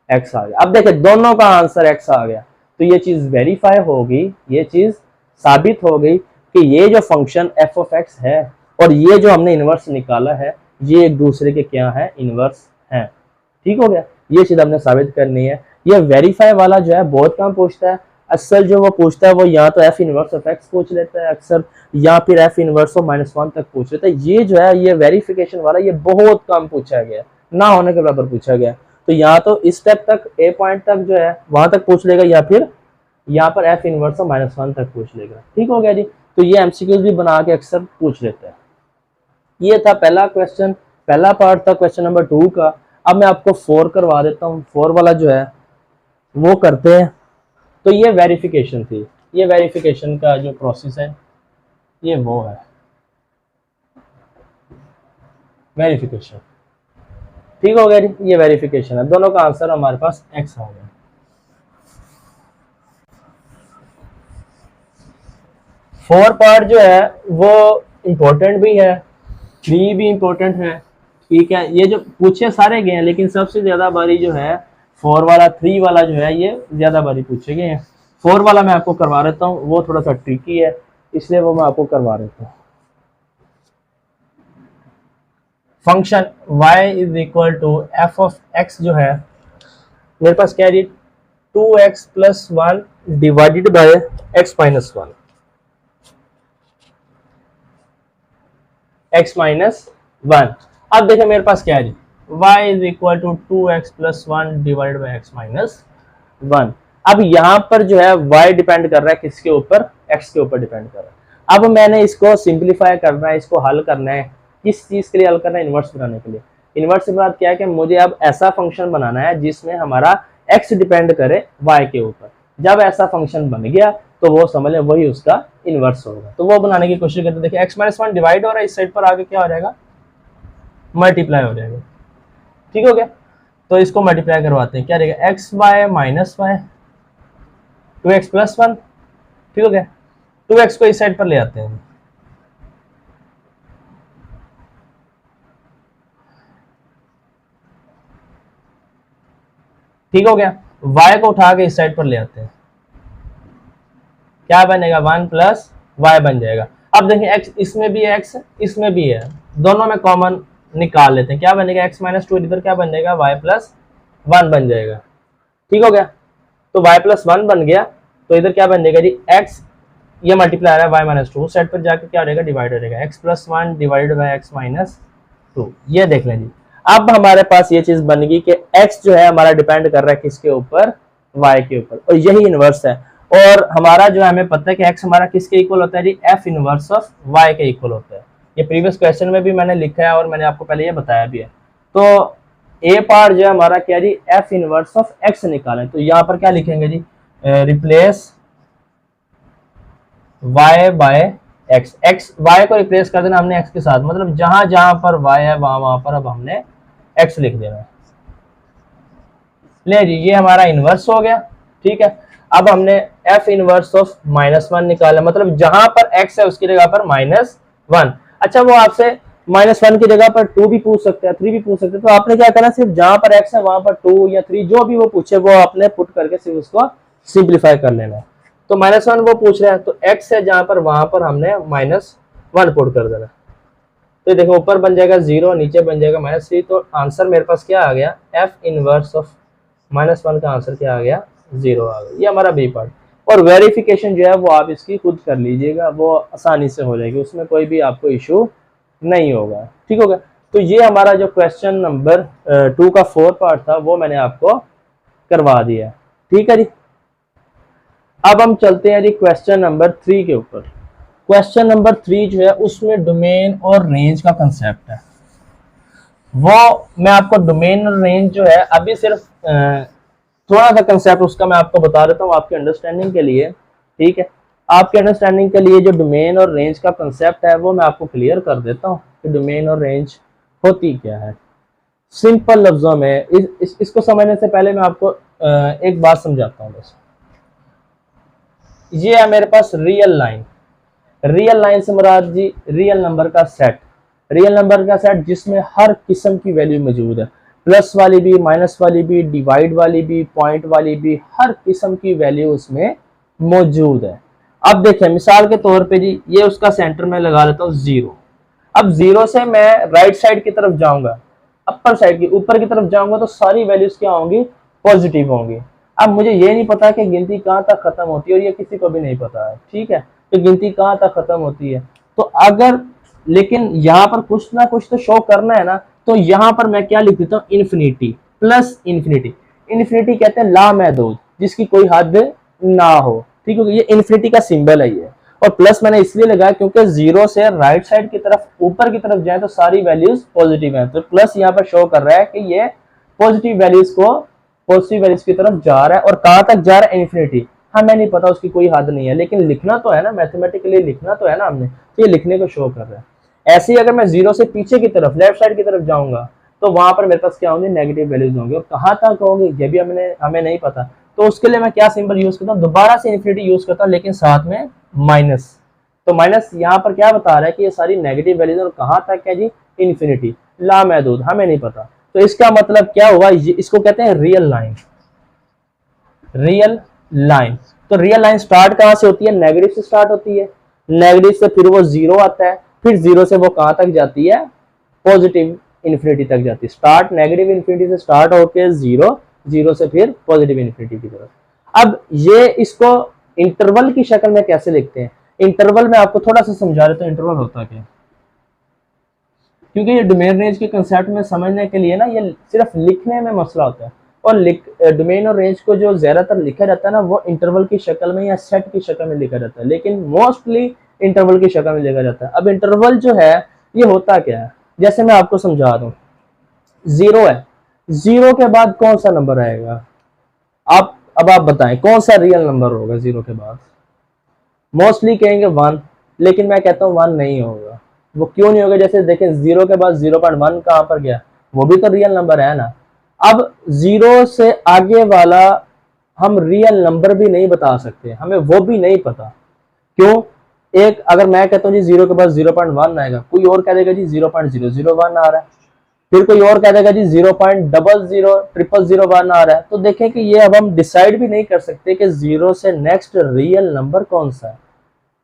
Speaker 1: x आ गया। अब देखिए दोनों का आंसर x आ गया, तो ये चीज वेरीफाई होगी, ये चीज साबित हो गई कि ये जो फंक्शन f ऑफ x है और ये जो हमने इनवर्स निकाला है, ये एक दूसरे के क्या है, इनवर्स हैं, ठीक हो गया। ये चीज हमने साबित करनी है। ये वेरीफाई वाला जो है बहुत कम पूछता है, अक्सर जो वो पूछता है वो या तो f इनवर्स ऑफ x पूछ लेता है अक्सर, या फिर f इनवर्स ऑफ -1 तक पूछ लेता है। ये जो है ये वेरिफिकेशन वाला ये बहुत कम पूछा गया, ना होने के बराबर पूछा गया। तो या तो इस स्टेप तक, ए पॉइंट तक जो है वहां तक पूछ लेगा, या फिर यहाँ पर f इनवर्स ऑफ -1 तक पूछ लेगा, ठीक हो गया जी। तो ये एमसीक्यूज भी बना के अक्सर पूछ लेते हैं। ये था पहला क्वेश्चन, पहला पार्ट था क्वेश्चन नंबर 2 का। अब मैं आपको 4 करवा देता हूँ, 4 वाला जो है वो करते हैं। तो ये वेरिफिकेशन थी, ये वेरिफिकेशन का जो प्रोसेस है ये वो है वेरिफिकेशन, ठीक हो गया जी। ये वेरिफिकेशन है, दोनों का आंसर हमारे पास x आ गया। 4 पार्ट जो है वो इम्पोर्टेंट भी है, 3 भी इम्पोर्टेंट है, ठीक है। ये जो पूछे सारे गए हैं, लेकिन सबसे ज्यादा बारी जो है 4 वाला, 3 वाला जो है ये ज्यादा बारी पूछे गए हैं। 4 वाला मैं आपको करवा देता हूँ, वो थोड़ा सा ट्रिकी है, इसलिए वो मैं आपको करवा देता हूँ। Function y is equal to f of x जो है मेरे पास क्या है, 2x plus 1 divided by x minus 1, x minus 1। अब देखिए मेरे पास क्या है, y is equal to 2x plus 1 divided by x minus 1। अब यहाँ पर जो है y डिपेंड कर रहा है किसके ऊपर, x के ऊपर डिपेंड कर रहा है। अब मैंने इसको सिंप्लीफाई करना है, इसको हल करना है, किस चीज के लिए हल करना है, इनवर्स बनाने के लिए। इनवर्स से बात क्या है कि मुझे अब ऐसा फंक्शन बनाना है जिसमें हमारा x डिपेंड करे y के ऊपर। जब ऐसा फंक्शन बन गया तो वो समझ लें वही उसका इनवर्स होगा। तो वो बनाने की कोशिश करते हैं। देखिए x माइनस 1 डिवाइड हो रहा है, इस साइड पर आगे क्या हो जाएगा, मल्टीप्लाई हो जाएगा, ठीक हो गया। तो इसको मल्टीप्लाई करवाते हैं, क्या रहेगा, x by minus y 2x plus 1, ठीक हो गया। 2x को इस साइड पर ले आते हैं, ठीक हो गया। y को उठा के इस साइड पर ले आते हैं, क्या बनेगा, 1 प्लस वाई बन जाएगा। अब देखिए x इसमें भी है, x इसमें भी है, दोनों में कॉमन निकाल लेते हैं, क्या बनेगा, x माइनस 2, इधर क्या बन जाएगा, y प्लस 1 बन जाएगा, ठीक हो गया। तो y प्लस 1 बन गया, तो इधर क्या बन जाएगा जी, x ये मल्टीप्लाई आ रहा है y माइनस 2, साइड पर जाकर क्या हो जाएगा, डिवाइड हो जाएगा, x plus 1 divided by x minus 2। ये देख लें जी। अब हमारे पास ये चीज बन गई कि x जो है हमारा डिपेंड कर रहा है किसके ऊपर, y के ऊपर, और यही इनवर्स है। और हमारा जो है हमें पता है कि x हमारा किसके इक्वल होता है जी, f इनवर्स ऑफ y के इक्वल होता है। ये प्रीवियस क्वेश्चन में भी मैंने लिखा है और मैंने आपको पहले ये बताया भी है। तो ए पार्ट जो है हमारा क्या जी, f इनवर्स ऑफ x निकालें। तो यहाँ पर क्या लिखेंगे जी, replace y by x, y को रिप्लेस कर देना हमने x के साथ, मतलब जहां जहां पर y है वहां पर अब हमने x लिख देना है। ले जी, ये हमारा इनवर्स हो गया, ठीक है। अब हमने f इनवर्स ऑफ -1 निकाला, मतलब जहां पर x है उसकी जगह पर -1। अच्छा, वो आपसे -1 की जगह पर 2 भी पूछ सकते हैं, 3 भी पूछ सकते हैं, तो आपने क्या करना, सिर्फ जहां पर x है वहां पर 2 या 3 जो भी वो पूछे वो आपने पुट करके सिर्फ उसको सिंप्लीफाई कर लेना है। तो -1 वो पूछ रहे हैं, तो x है जहां पर वहां पर हमने -1 पुट कर देना। तो देखो ऊपर बन जाएगा 0, नीचे बन जाएगा -3। तो आंसर मेरे पास क्या आ गया, f इनवर्स ऑफ -1 का आंसर क्या आ गया, 0 आ गया। ये हमारा बी पार्ट। और वेरिफिकेशन जो है वो आप इसकी खुद कर लीजिएगा, वो आसानी से हो जाएगी, उसमें कोई भी आपको इशू नहीं होगा, ठीक होगा। तो ये हमारा जो क्वेश्चन नंबर 2 का 4 पार्ट था वो मैंने आपको करवा दिया, ठीक है जी। अब हम चलते हैं जी क्वेश्चन नंबर 3 के ऊपर। क्वेश्चन नंबर 3 जो है उसमें डोमेन और रेंज का कंसेप्ट है। वो मैं आपको डोमेन और रेंज जो है अभी सिर्फ थोड़ा सा कंसेप्ट उसका मैं आपको बता देता हूँ आपकी अंडरस्टैंडिंग के लिए, ठीक है। आपके अंडरस्टैंडिंग के लिए जो डोमेन और रेंज का कंसेप्ट है वो मैं आपको क्लियर कर देता हूँ कि डोमेन और रेंज होती क्या है। सिंपल लफ्जों में इसको समझने से पहले मैं आपको एक बात समझाता हूँ बस। ये है मेरे पास रियल लाइन। रियल लाइन से मुराद जी रियल नंबर का सेट, रियल नंबर का सेट जिसमें हर किस्म की वैल्यू मौजूद है, प्लस वाली भी, माइनस वाली भी, डिवाइड वाली भी, पॉइंट वाली भी, हर किस्म की वैल्यू उसमें मौजूद है। अब देखें मिसाल के तौर पे जी, ये उसका सेंटर में लगा लेता हूँ 0। अब 0 से मैं राइट साइड की तरफ जाऊंगा, अपर साइड की ऊपर की तरफ जाऊंगा, तो सारी वैल्यूज क्या होंगी, पॉजिटिव होंगी। अब मुझे ये नहीं पता कि गिनती कहाँ तक खत्म होती है, और ये किसी को भी नहीं पता है, ठीक है, तो गिनती कहाँ तक खत्म होती है। तो अगर, लेकिन यहाँ पर कुछ ना कुछ तो शो करना है ना, तो यहाँ पर मैं क्या लिख देता हूँ, इन्फिनिटी प्लस इन्फिनिटी। इन्फिनिटी कहते हैं लामहदूद, जिसकी कोई हद ना हो, ठीक है। ये इन्फिनिटी का सिंबल है ये, और प्लस मैंने इसलिए लगाया क्योंकि 0 से राइट साइड की तरफ ऊपर की तरफ जाए तो सारी वैल्यूज पॉजिटिव हैं, तो प्लस यहाँ पर शो कर रहा है कि ये पॉजिटिव वैल्यूज को पॉजिटिव वैल्यूज की तरफ जा रहा है। और कहाँ तक जा रहा है, इन्फिनिटी। हमें नहीं पता, उसकी कोई हद नहीं है, लेकिन लिखना तो है ना, मैथमेटिकली लिखना तो है ना हमने, तो ये लिखने को शो कर रहा है। ऐसे ही अगर मैं 0 से पीछे की तरफ लेफ्ट साइड की तरफ जाऊंगा तो वहां पर मेरे पास क्या होंगे, नेगेटिव वैल्यूज होंगे, और कहाँ तक होंगे ये भी हमें नहीं पता। तो उसके लिए मैं क्या सिंबल यूज करता हूँ, दोबारा से इन्फिनिटी यूज करता हूँ, लेकिन साथ में माइनस। तो माइनस यहाँ पर क्या बता रहा है कि ये सारी नेगेटिव वैल्यूज, और कहाँ तक है जी, इन्फिनिटी, लामहदूद, हमें नहीं पता। तो इसका मतलब क्या हुआ, इसको कहते हैं रियल लाइन। रियल लाइन, तो रियल लाइन स्टार्ट कहाँ से होती है, नेगेटिव से स्टार्ट होती है, नेगेटिव से फिर वो 0 आता है, फिर 0 से वो कहाँ तक जाती है, पॉजिटिव इन्फिनिटी तक जाती है। स्टार्ट नेगेटिव इन्फिनिटी से स्टार्ट होकर 0, 0 से फिर पॉजिटिव इन्फिनिटी की तरफ। अब ये इसको इंटरवल की शक्ल में कैसे लिखते हैं, इंटरवल में आपको थोड़ा सा समझा रहे तो इंटरवल होता क्या, क्योंकि ये डोमेन रेंज के कंसेप्ट में समझने के लिए ना ये सिर्फ लिखने में मसला होता है, और डोमेन और रेंज को जो ज्यादातर लिखा जाता है ना वो इंटरवल की शक्ल में या सेट की शक्ल में लिखा जाता है, लेकिन मोस्टली इंटरवल की शक्ल में लिखा जाता है। अब इंटरवल जो है ये होता क्या है, जैसे मैं आपको समझा दूं, 0 है, 0 के बाद कौन सा नंबर आएगा, अब आप बताएं कौन सा रियल नंबर होगा 0 के बाद। मोस्टली कहेंगे 1, लेकिन मैं कहता हूँ 1 नहीं होगा। वो क्यों नहीं होगा, जैसे देखें 0 के बाद 0.1 कहां पर गया, वो भी तो रियल नंबर है ना। अब 0 से आगे वाला हम रियल नंबर भी नहीं बता सकते, हमें वो भी नहीं पता। क्यों, एक अगर मैं कहता हूँ जी 0 के बाद 0.1 आएगा, कोई और कह देगा जी 0.001 आ रहा है, फिर कोई और कह देगा जी 0.0000001 आ रहा है। तो देखें कि ये अब हम डिसाइड भी नहीं कर सकते कि 0 से नेक्स्ट रियल नंबर कौन सा है।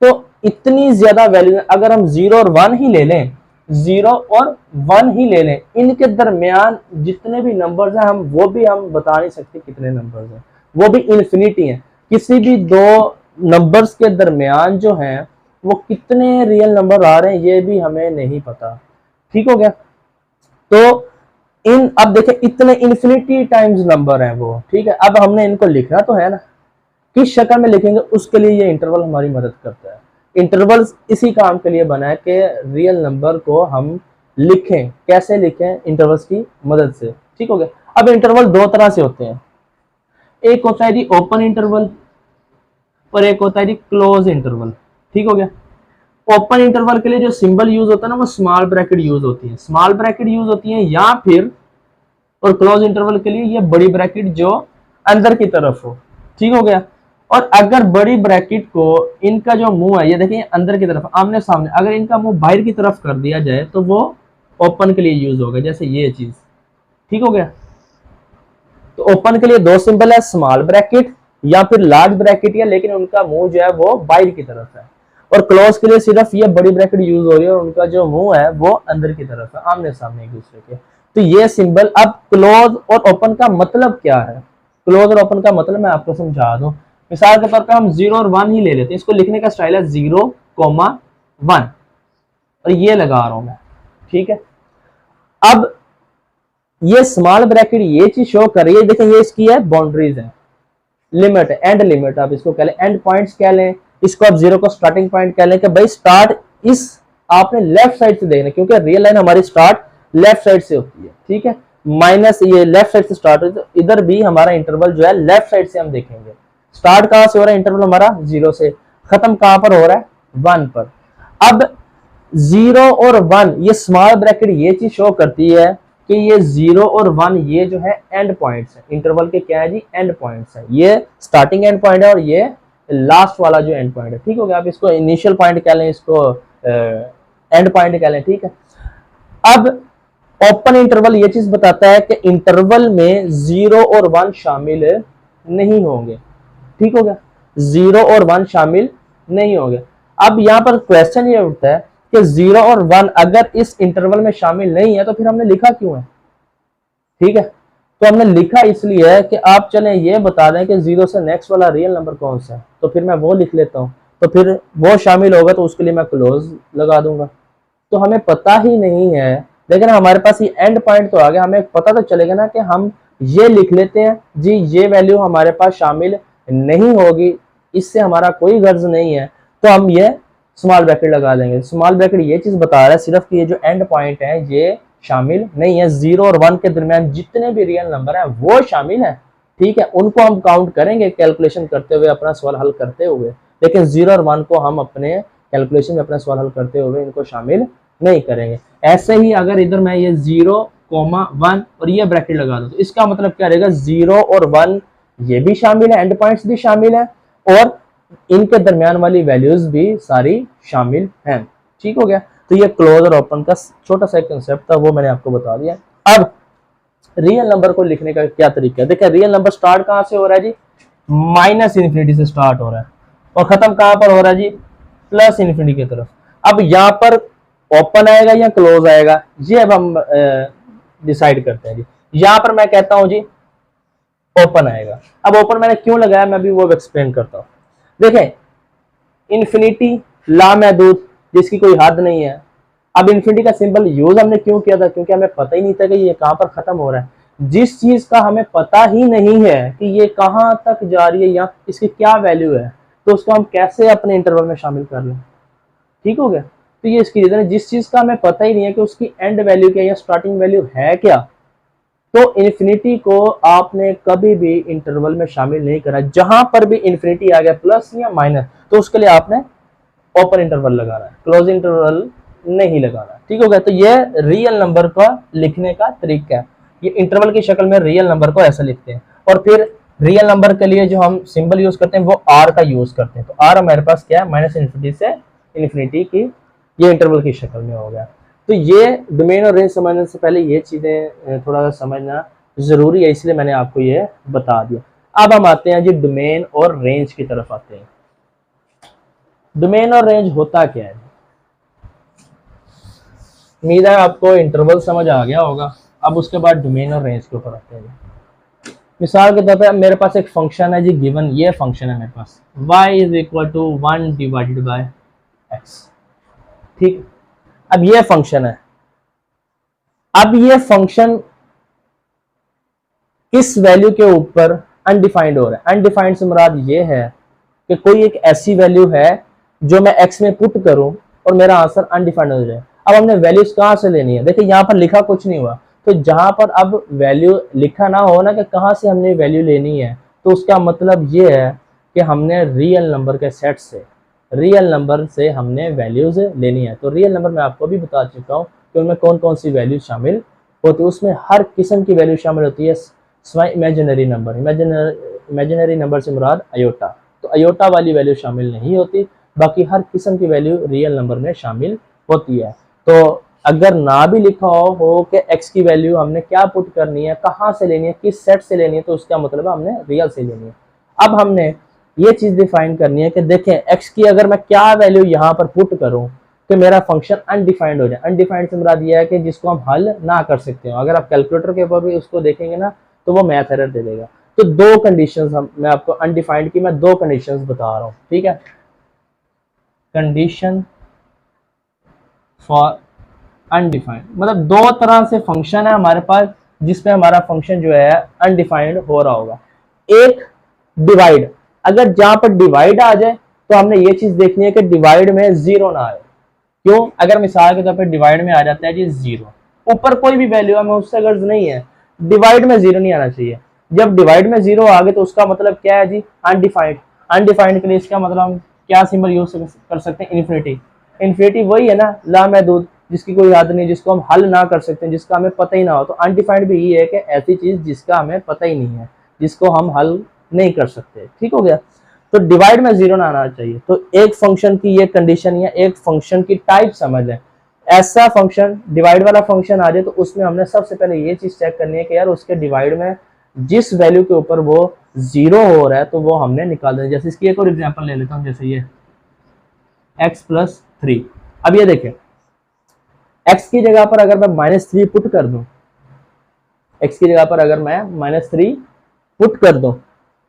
Speaker 1: तो इतनी ज्यादा वैल्यू, अगर हम 0 और 1 ही ले लें, 0 और 1 ही ले लें, इनके दरमियान जितने भी नंबर्स हैं हम वो भी हम बता नहीं सकते कितने नंबर्स हैं, वो भी इन्फिनिटी हैं। किसी भी दो नंबर्स के दरमियान जो हैं वो कितने रियल नंबर आ रहे हैं ये भी हमें नहीं पता, ठीक हो गया। तो अब देखें इतने इन्फिनिटी टाइम्स नंबर हैं वो, ठीक है। अब हमने इनको लिखना तो है ना, किस शक्ल में लिखेंगे उसके लिए ये इंटरवल हमारी मदद करता है। इंटरवल इसी काम के लिए बना है कि रियल नंबर को हम लिखें। कैसे लिखें? इंटरवल्स की मदद से। ठीक हो गया। अब इंटरवल दो तरह से होते हैं, एक होता है जी ओपन इंटरवल और एक होता है जी क्लोज इंटरवल। ठीक हो गया। ओपन इंटरवल के लिए जो सिंबल यूज होता है ना वो स्मॉल ब्रैकेट यूज होती है, स्मॉल ब्रैकेट यूज होती है या फिर, और क्लोज इंटरवल के लिए ये बड़ी ब्रैकेट जो अंदर की तरफ हो। ठीक हो गया। और अगर बड़ी ब्रैकेट को इनका जो मुंह है ये देखिए अंदर की तरफ आमने सामने, अगर इनका मुंह बाहर की तरफ कर दिया जाए तो वो ओपन के लिए यूज होगा, जैसे ये चीज। ठीक हो गया। तो ओपन के लिए दो सिंबल है, स्मॉल ब्रैकेट या फिर लार्ज ब्रैकेट, या लेकिन उनका मुंह जो है वो बाहर की तरफ है। और क्लोज के लिए सिर्फ ये बड़ी ब्रैकेट यूज हो रही है और उनका जो मुंह है वो अंदर की तरफ है, आमने सामने एक दूसरे के। तो ये सिंबल, अब क्लोज और ओपन का मतलब क्या है? क्लोज और ओपन का मतलब मैं आपको समझा दूं। मिसाल के तौर पे हम 0 और 1 ही ले लेते हैं। इसको लिखने का स्टाइल है 0,1 और ये लगा रहा हूं मैं। ठीक है। अब ये स्मॉल ब्रैकेट ये चीज शो कर रही है, देखिए ये इसकी है बाउंड्रीज है, लिमिट है, एंड लिमिट आप इसको कह लें, एंड पॉइंट्स कह लें, इसको आप 0 को स्टार्टिंग पॉइंट कह लें कि भाई स्टार्ट इस आपने लेफ्ट साइड से देखना, क्योंकि रियल लाइन हमारी स्टार्ट लेफ्ट साइड से होती है। ठीक है। माइनस ये लेफ्ट साइड से स्टार्ट होती है, तो इधर भी हमारा इंटरवल जो है लेफ्ट साइड से हम देखेंगे। स्टार्ट कहां से हो रहा है इंटरवल हमारा? 0 से। खत्म कहां पर हो रहा है? 1 पर। अब 0 और 1 ये स्मॉल ब्रैकेट ये चीज शो करती है कि ये 0 और 1 ये जो है एंड पॉइंट्स है। इंटरवल के क्या है जी? एंड पॉइंट्स है। ये स्टार्टिंग एंड पॉइंट है और ये लास्ट वाला जो एंड पॉइंट है। ठीक हो गया। आप इसको इनिशियल पॉइंट कह लें, इसको एंड पॉइंट कह लें। ठीक है। अब ओपन इंटरवल ये चीज बताता है कि इंटरवल में 0 और 1 शामिल नहीं होंगे। ठीक हो गया। 0 और 1 शामिल नहीं होंगे। अब यहां पर क्वेश्चन ये उठता है कि 0 और 1 अगर इस इंटरवल में शामिल नहीं है तो फिर हमने लिखा क्यों है? ठीक है। तो हमने लिखा इसलिए है कि आप चलें ये बता दें कि 0 से नेक्स्ट वाला रियल नंबर कौन सा है, तो फिर मैं वो लिख लेता हूं, तो फिर वो शामिल होगा तो उसके लिए मैं क्लोज लगा दूंगा। तो हमें पता ही नहीं है, लेकिन हमारे पास ये एंड पॉइंट तो आ गया, हमें पता तो चलेगा ना कि हम ये लिख लेते हैं जी ये वैल्यू हमारे पास शामिल नहीं होगी, इससे हमारा कोई गर्ज नहीं है, तो हम ये स्मॉल ब्रैकेट लगा देंगे। स्मॉल ब्रैकेट ये चीज बता रहा है सिर्फ कि ये जो एंड पॉइंट है ये शामिल नहीं है। 0 और 1 के दरमियान जितने भी रियल नंबर है वो शामिल है। ठीक है। उनको हम काउंट करेंगे कैलकुलेशन करते हुए, अपना सवाल हल करते हुए, लेकिन 0 और 1 को हम अपने कैलकुलेशन में अपना सवाल हल करते हुए इनको शामिल नहीं करेंगे। ऐसे ही अगर इधर मैं ये 0,1 और ये ब्रैकेट लगा दूं तो इसका मतलब क्या रहेगा? 0 और 1 ये भी शामिल है, एंड पॉइंट्स भी शामिल है और इनके दरमियान वाली वैल्यूज भी सारी शामिल हैं। ठीक हो गया। तो ये क्लोज और ओपन का छोटा सा कंसेप्ट था, वो मैंने आपको बता दिया। अब रियल नंबर को लिखने का क्या तरीका है? देखिए रियल नंबर स्टार्ट कहां से हो रहा है जी? माइनस इन्फिनिटी से स्टार्ट हो रहा है और खत्म कहां पर हो रहा है जी? प्लस इन्फिनिटी की तरफ। अब यहां पर ओपन आएगा या क्लोज आएगा ये अब हम डिसाइड करते हैं जी। यहां पर मैं कहता हूं जी ओपन आएगा। अब ओपन मैंने क्यों लगाया मैं भी वो एक्सप्लेन करता हूं। देखें इन्फिनिटी लामहदूद जिसकी कोई हद नहीं है। अब इन्फिनिटी का सिंबल यूज हमने क्यों किया था? क्योंकि हमें पता ही नहीं था कि ये कहां पर खत्म हो रहा है। जिस चीज का हमें पता ही नहीं है कि ये कहां तक जा रही है या इसकी क्या वैल्यू है, तो उसको हम कैसे अपने इंटरवल में शामिल कर लें? ठीक हो गया। तो ये इसकी रीजन है, जिस चीज का हमें पता ही नहीं है कि उसकी एंड वैल्यू क्या या स्टार्टिंग वैल्यू है क्या, तो इन्फिनिटी को आपने कभी भी इंटरवल में शामिल नहीं करा। जहां पर भी इन्फिनिटी आ गया प्लस या माइनस, तो उसके लिए आपने ओपन इंटरवल लगाना है, क्लोज इंटरवल नहीं लगाना। ठीक हो गया। तो ये रियल नंबर का लिखने का तरीका है। ये इंटरवल की शक्ल में रियल नंबर को ऐसा लिखते हैं और फिर रियल नंबर के लिए जो हम सिंबल यूज करते हैं वो आर का यूज करते हैं। तो आर हमारे पास क्या है? माइनस इन्फिनिटी से इन्फिनिटी की, ये इंटरवल की शक्ल में हो गया। तो ये डोमेन और रेंज समझने से पहले ये चीजें थोड़ा सा समझना जरूरी है, इसलिए मैंने आपको ये बता दिया। अब हम आते हैं जी डोमेन और रेंज की तरफ आते हैं। डोमेन और रेंज होता क्या है? उम्मीद है आपको इंटरवल समझ आ गया होगा। अब उसके बाद डोमेन और रेंज के ऊपर आते हैं। मिसाल के तौर पे मेरे पास एक फंक्शन है जी गिवन, ये फंक्शन है मेरे पास y is equal to 1 divided by x। ठीक। अब ये फंक्शन है। अब ये फंक्शन किस वैल्यू के ऊपर अनडिफाइंड हो रहा है। अनडिफाइंड से मुराद ये है कि कोई एक ऐसी वैल्यू है जो मैं एक्स में पुट करूं और मेरा आंसर अनडिफाइंड हो जाए। अब हमने वैल्यूज कहाँ से लेनी है, देखिए यहाँ पर लिखा कुछ नहीं हुआ, तो जहां पर अब वैल्यू लिखा ना हो ना कि कहाँ से हमने वैल्यू लेनी है, तो उसका मतलब ये है कि हमने रियल नंबर के सेट से, रियल नंबर से हमने वैल्यूज लेनी है। तो रियल नंबर मैं आपको भी बता चुका हूँ कि उनमें कौन कौन सी वैल्यू शामिल होती है। उसमें हर किस्म की वैल्यू शामिल होती है सिवाय इमेजिनरी नंबर। इमेजिनरी नंबर से मुराद अयोटा, तो अयोटा वाली वैल्यू शामिल नहीं होती, बाकी हर किस्म की वैल्यू रियल नंबर में शामिल होती है। तो अगर ना भी लिखा हो कि एक्स की वैल्यू हमने क्या पुट करनी है, कहाँ से लेनी है, किस सेट से लेनी है, तो उसका मतलब है हमने रियल से लेनी है। अब हमने ये चीज डिफाइन करनी है कि देखें एक्स की अगर मैं क्या वैल्यू यहाँ पर पुट करूं कि मेरा फंक्शन अनडिफाइंड हो जाए। अनडिफाइंड से मुराद यह है कि जिसको हम हल ना कर सकते हो। अगर आप कैलकुलेटर के ऊपर भी उसको देखेंगे ना तो वो मैथ एरर दे देगा। तो दो कंडीशंस मैं आपको अनडिफाइंड की मैं दो कंडीशंस बता रहा हूँ, ठीक है। कंडीशन फॉर अनडिफाइंड मतलब दो तरह से फंक्शन है हमारे पास जिसमें हमारा फंक्शन जो है अनडिफाइंड हो रहा होगा। एक डिवाइड, अगर जहां पर डिवाइड आ जाए तो हमने ये चीज देखनी है कि डिवाइड में जीरो ना आए। क्यों? अगर मिसाल के तौर पर डिवाइड में आ जाता है जी जीरो, ऊपर कोई भी वैल्यू हमें उससे गर्ज नहीं है, डिवाइड में जीरो नहीं आना चाहिए। जब डिवाइड में जीरो आ गए तो उसका मतलब क्या है जी? अनडिफाइंड। अनडिफाइंड के लिए इसका मतलब हम क्या सिंबल यूज कर सकते हैं? इन्फिनिटी। इन्फिनिटी वही है ना, लामहदूद, जिसकी कोई हद नहीं, जिसको हम हल ना कर सकते, जिसका हमें पता ही ना हो। तो अनडिफाइंड भी ये है कि ऐसी चीज जिसका हमें पता ही नहीं है, जिसको हम हल नहीं कर सकते। ठीक हो गया? तो डिवाइड में जीरो ना आना चाहिए। तो एक फंक्शन की ये कंडीशन या एक फंक्शन की टाइप समझ लें। ऐसा फंक्शन डिवाइड वाला फंक्शन आ जाए तो उसमें हमने सबसे पहले ये चीज चेक करनी है कि यार उसके डिवाइड में जिस वैल्यू के ऊपर वो जीरो हो रहा है तो वो हमने निकाल देना। जैसे इसकी एक और एग्जांपल ले लेता हूं, जैसे ये x+3। अब ये देखें, x की जगह पर अगर मैं -3 पुट कर दूं, x की जगह पर अगर मैं -3 पुट कर दूं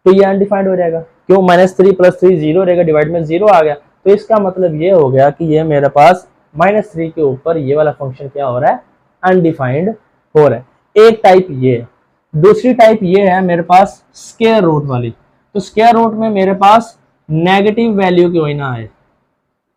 Speaker 1: तो ये अनडिफाइंड हो जाएगा। क्यों? -3 + 3 0 रहेगा, डिवाइड में 0 आ गया। तो इसका मतलब ये हो गया कि ये मेरे पास -3 के ऊपर ये वाला फंक्शन क्या हो रहा है? अनडिफाइंड हो रहा है। एक टाइप ये है। दूसरी टाइप ये है मेरे पास स्क्वायर रूट वाली। तो स्क्वायर रूट में मेरे पास नेगेटिव वैल्यू क्यों ना आए,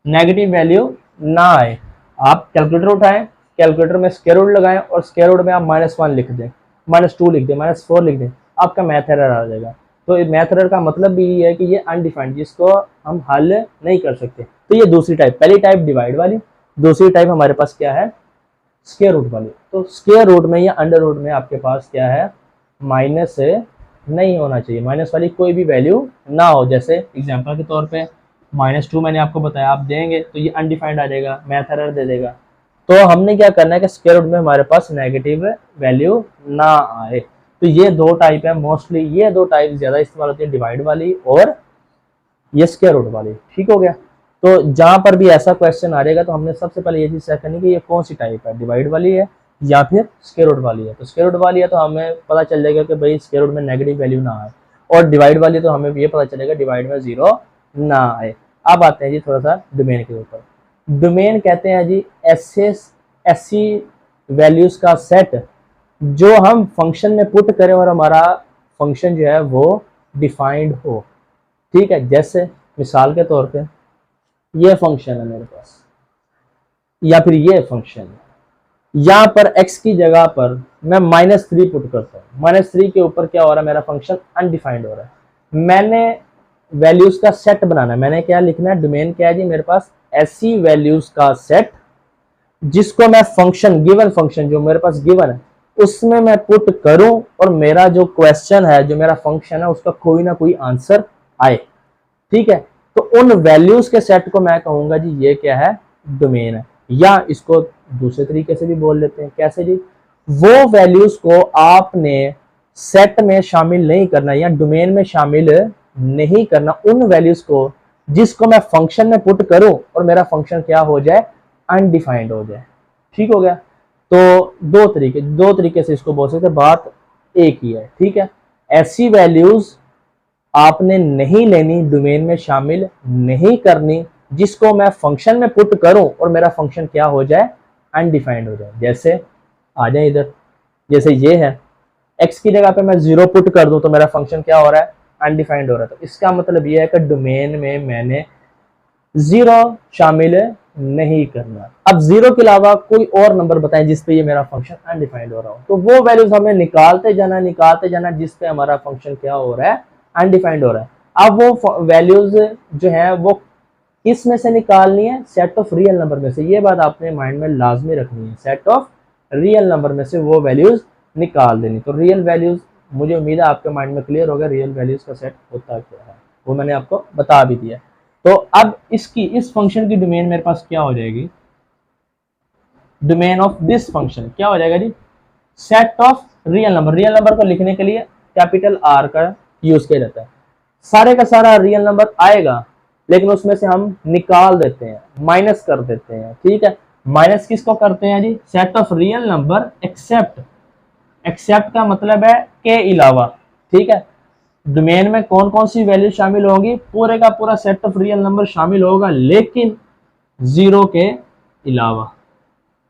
Speaker 1: नेगेटिव वैल्यू ना आए। आप कैलकुलेटर उठाएं, कैलकुलेटर में स्क्वायर रूट लगाएं और स्क्वायर रूट में आप -1 लिख दें, -2 लिख दें, -4 लिख दें, आपका मैथ एरर आ जाएगा। तो मैथ एरर का मतलब भी ये है कि ये अनडिफाइंड, जिसको हम हल नहीं कर सकते। तो ये दूसरी टाइप। पहली टाइप डिवाइड वाली, दूसरी टाइप हमारे पास क्या है? स्क्वायर रूट वाली। तो स्क्वायर रूट में या अंडर रूट में आपके पास क्या है? माइनस नहीं होना चाहिए, माइनस वाली कोई भी वैल्यू ना हो। जैसे एग्जांपल के तौर पे -2 मैंने आपको बताया, आप देंगे तो ये अनडिफाइंड आ जाएगा, मैथ एरर दे देगा। तो हमने क्या करना है कि स्क्वायर रूट में हमारे पास नेगेटिव वैल्यू ना आए। तो ये दो टाइप है, मोस्टली ये दो टाइप ज्यादा इस्तेमाल होती है, डिवाइड वाली और ये स्क्वायर रूट वाली। ठीक हो गया? तो जहां पर भी ऐसा क्वेश्चन आ रहेगा तो हमने सबसे पहले ये चीज चेक करनी कि ये कौन सी टाइप है, डिवाइड वाली है या फिर स्क्वायर रूट वाली है। तो स्क्वायर रूट वाली है तो हमें पता चल जाएगा कि भाई स्क्वायर रूट में नेगेटिव वैल्यू ना आए, और डिवाइड वाली तो हमें ये पता चलेगा डिवाइड में जीरो ना आए। अब आते हैं जी थोड़ा सा डोमेन के ऊपर। डोमेन कहते हैं जी ऐसी वैल्यूज का सेट जो हम फंक्शन में पुट करें और हमारा फंक्शन जो है वो डिफाइंड हो। ठीक है? जैसे मिसाल के तौर पे ये फंक्शन है मेरे पास, या फिर ये फंक्शन है, यहां पर x की जगह पर मैं -3 पुट करता हूं। -3 के ऊपर क्या हो रहा है? मेरा फंक्शन अनडिफाइंड हो रहा है। मैंने वैल्यूज का सेट बनाना है। मैंने क्या लिखना है? डोमेन क्या है जी? मेरे पास ऐसी वैल्यूज का सेट जिसको मैं फंक्शन, गिवन फंक्शन जो मेरे पास गिवन है उसमें मैं पुट करूं और मेरा जो क्वेश्चन है, जो मेरा फंक्शन है, उसका कोई ना कोई आंसर आए। ठीक है? तो उन वैल्यूज के सेट को मैं कहूंगा जी ये क्या है? डोमेन है। या इसको दूसरे तरीके से भी बोल लेते हैं, कैसे जी? वो वैल्यूज को आपने सेट में शामिल नहीं करना या डोमेन में शामिल नहीं करना, उन वैल्यूज को जिसको मैं फंक्शन में पुट करूं और मेरा फंक्शन क्या हो जाए? अनडिफाइंड हो जाए। ठीक हो गया? तो दो तरीके से इसको बोल सकते हैं, बात एक ही है। ठीक है? ऐसी वैल्यूज आपने नहीं लेनी, डोमेन में शामिल नहीं करनी, जिसको मैं फंक्शन में पुट करूं और मेरा फंक्शन क्या हो जाए? अनडिफाइंड हो जाए। जैसे आ जाए इधर, जैसे ये है, x की जगह पे मैं 0 पुट कर दूं तो मेरा फंक्शन क्या हो रहा है, अनडिफाइंड हो रहा है। तो इसका मतलब ये है कि डोमेन में मैंने 0 शामिल नहीं करना। अब 0 के अलावा कोई और नंबर बताएं जिस पे ये मेरा फंक्शन अनडिफाइंड हो रहा हो, तो वो वैल्यूज हमें निकालते जाना जिस पे हमारा फंक्शन क्या हो रहा है, अनडिफाइंड हो रहा है। अब वो वैल्यूज जो है वो किस में से निकालनी है, सेट ऑफ रियल नंबर में से। ये बात आपने माइंड में लाजमी रखनी है, सेट ऑफ रियल नंबर में से वो वैल्यूज निकाल देनी। तो रियल वैल्यूज, मुझे उम्मीद है आपके माइंड में क्लियर होगा रियल वैल्यूज का सेट होता क्या है, वो मैंने आपको बता भी दिया। तो अब इस फंक्शन की डोमेन मेरे पास क्या हो जाएगी, डोमेन ऑफ दिस फंक्शन क्या हो जाएगा जी, set of real number. Real number को लिखने के लिए कैपिटल आर का यूज किया जाता है। सारे का सारा रियल नंबर आएगा, लेकिन उसमें से हम निकाल देते हैं, माइनस कर देते हैं, ठीक है। माइनस किसको करते हैं जी, set of real number except, except का मतलब है के अलावा, ठीक है। डोमेन में कौन कौन सी वैल्यू शामिल होंगी, पूरे का पूरा सेट ऑफ रियल नंबर शामिल होगा, लेकिन 0 के अलावा,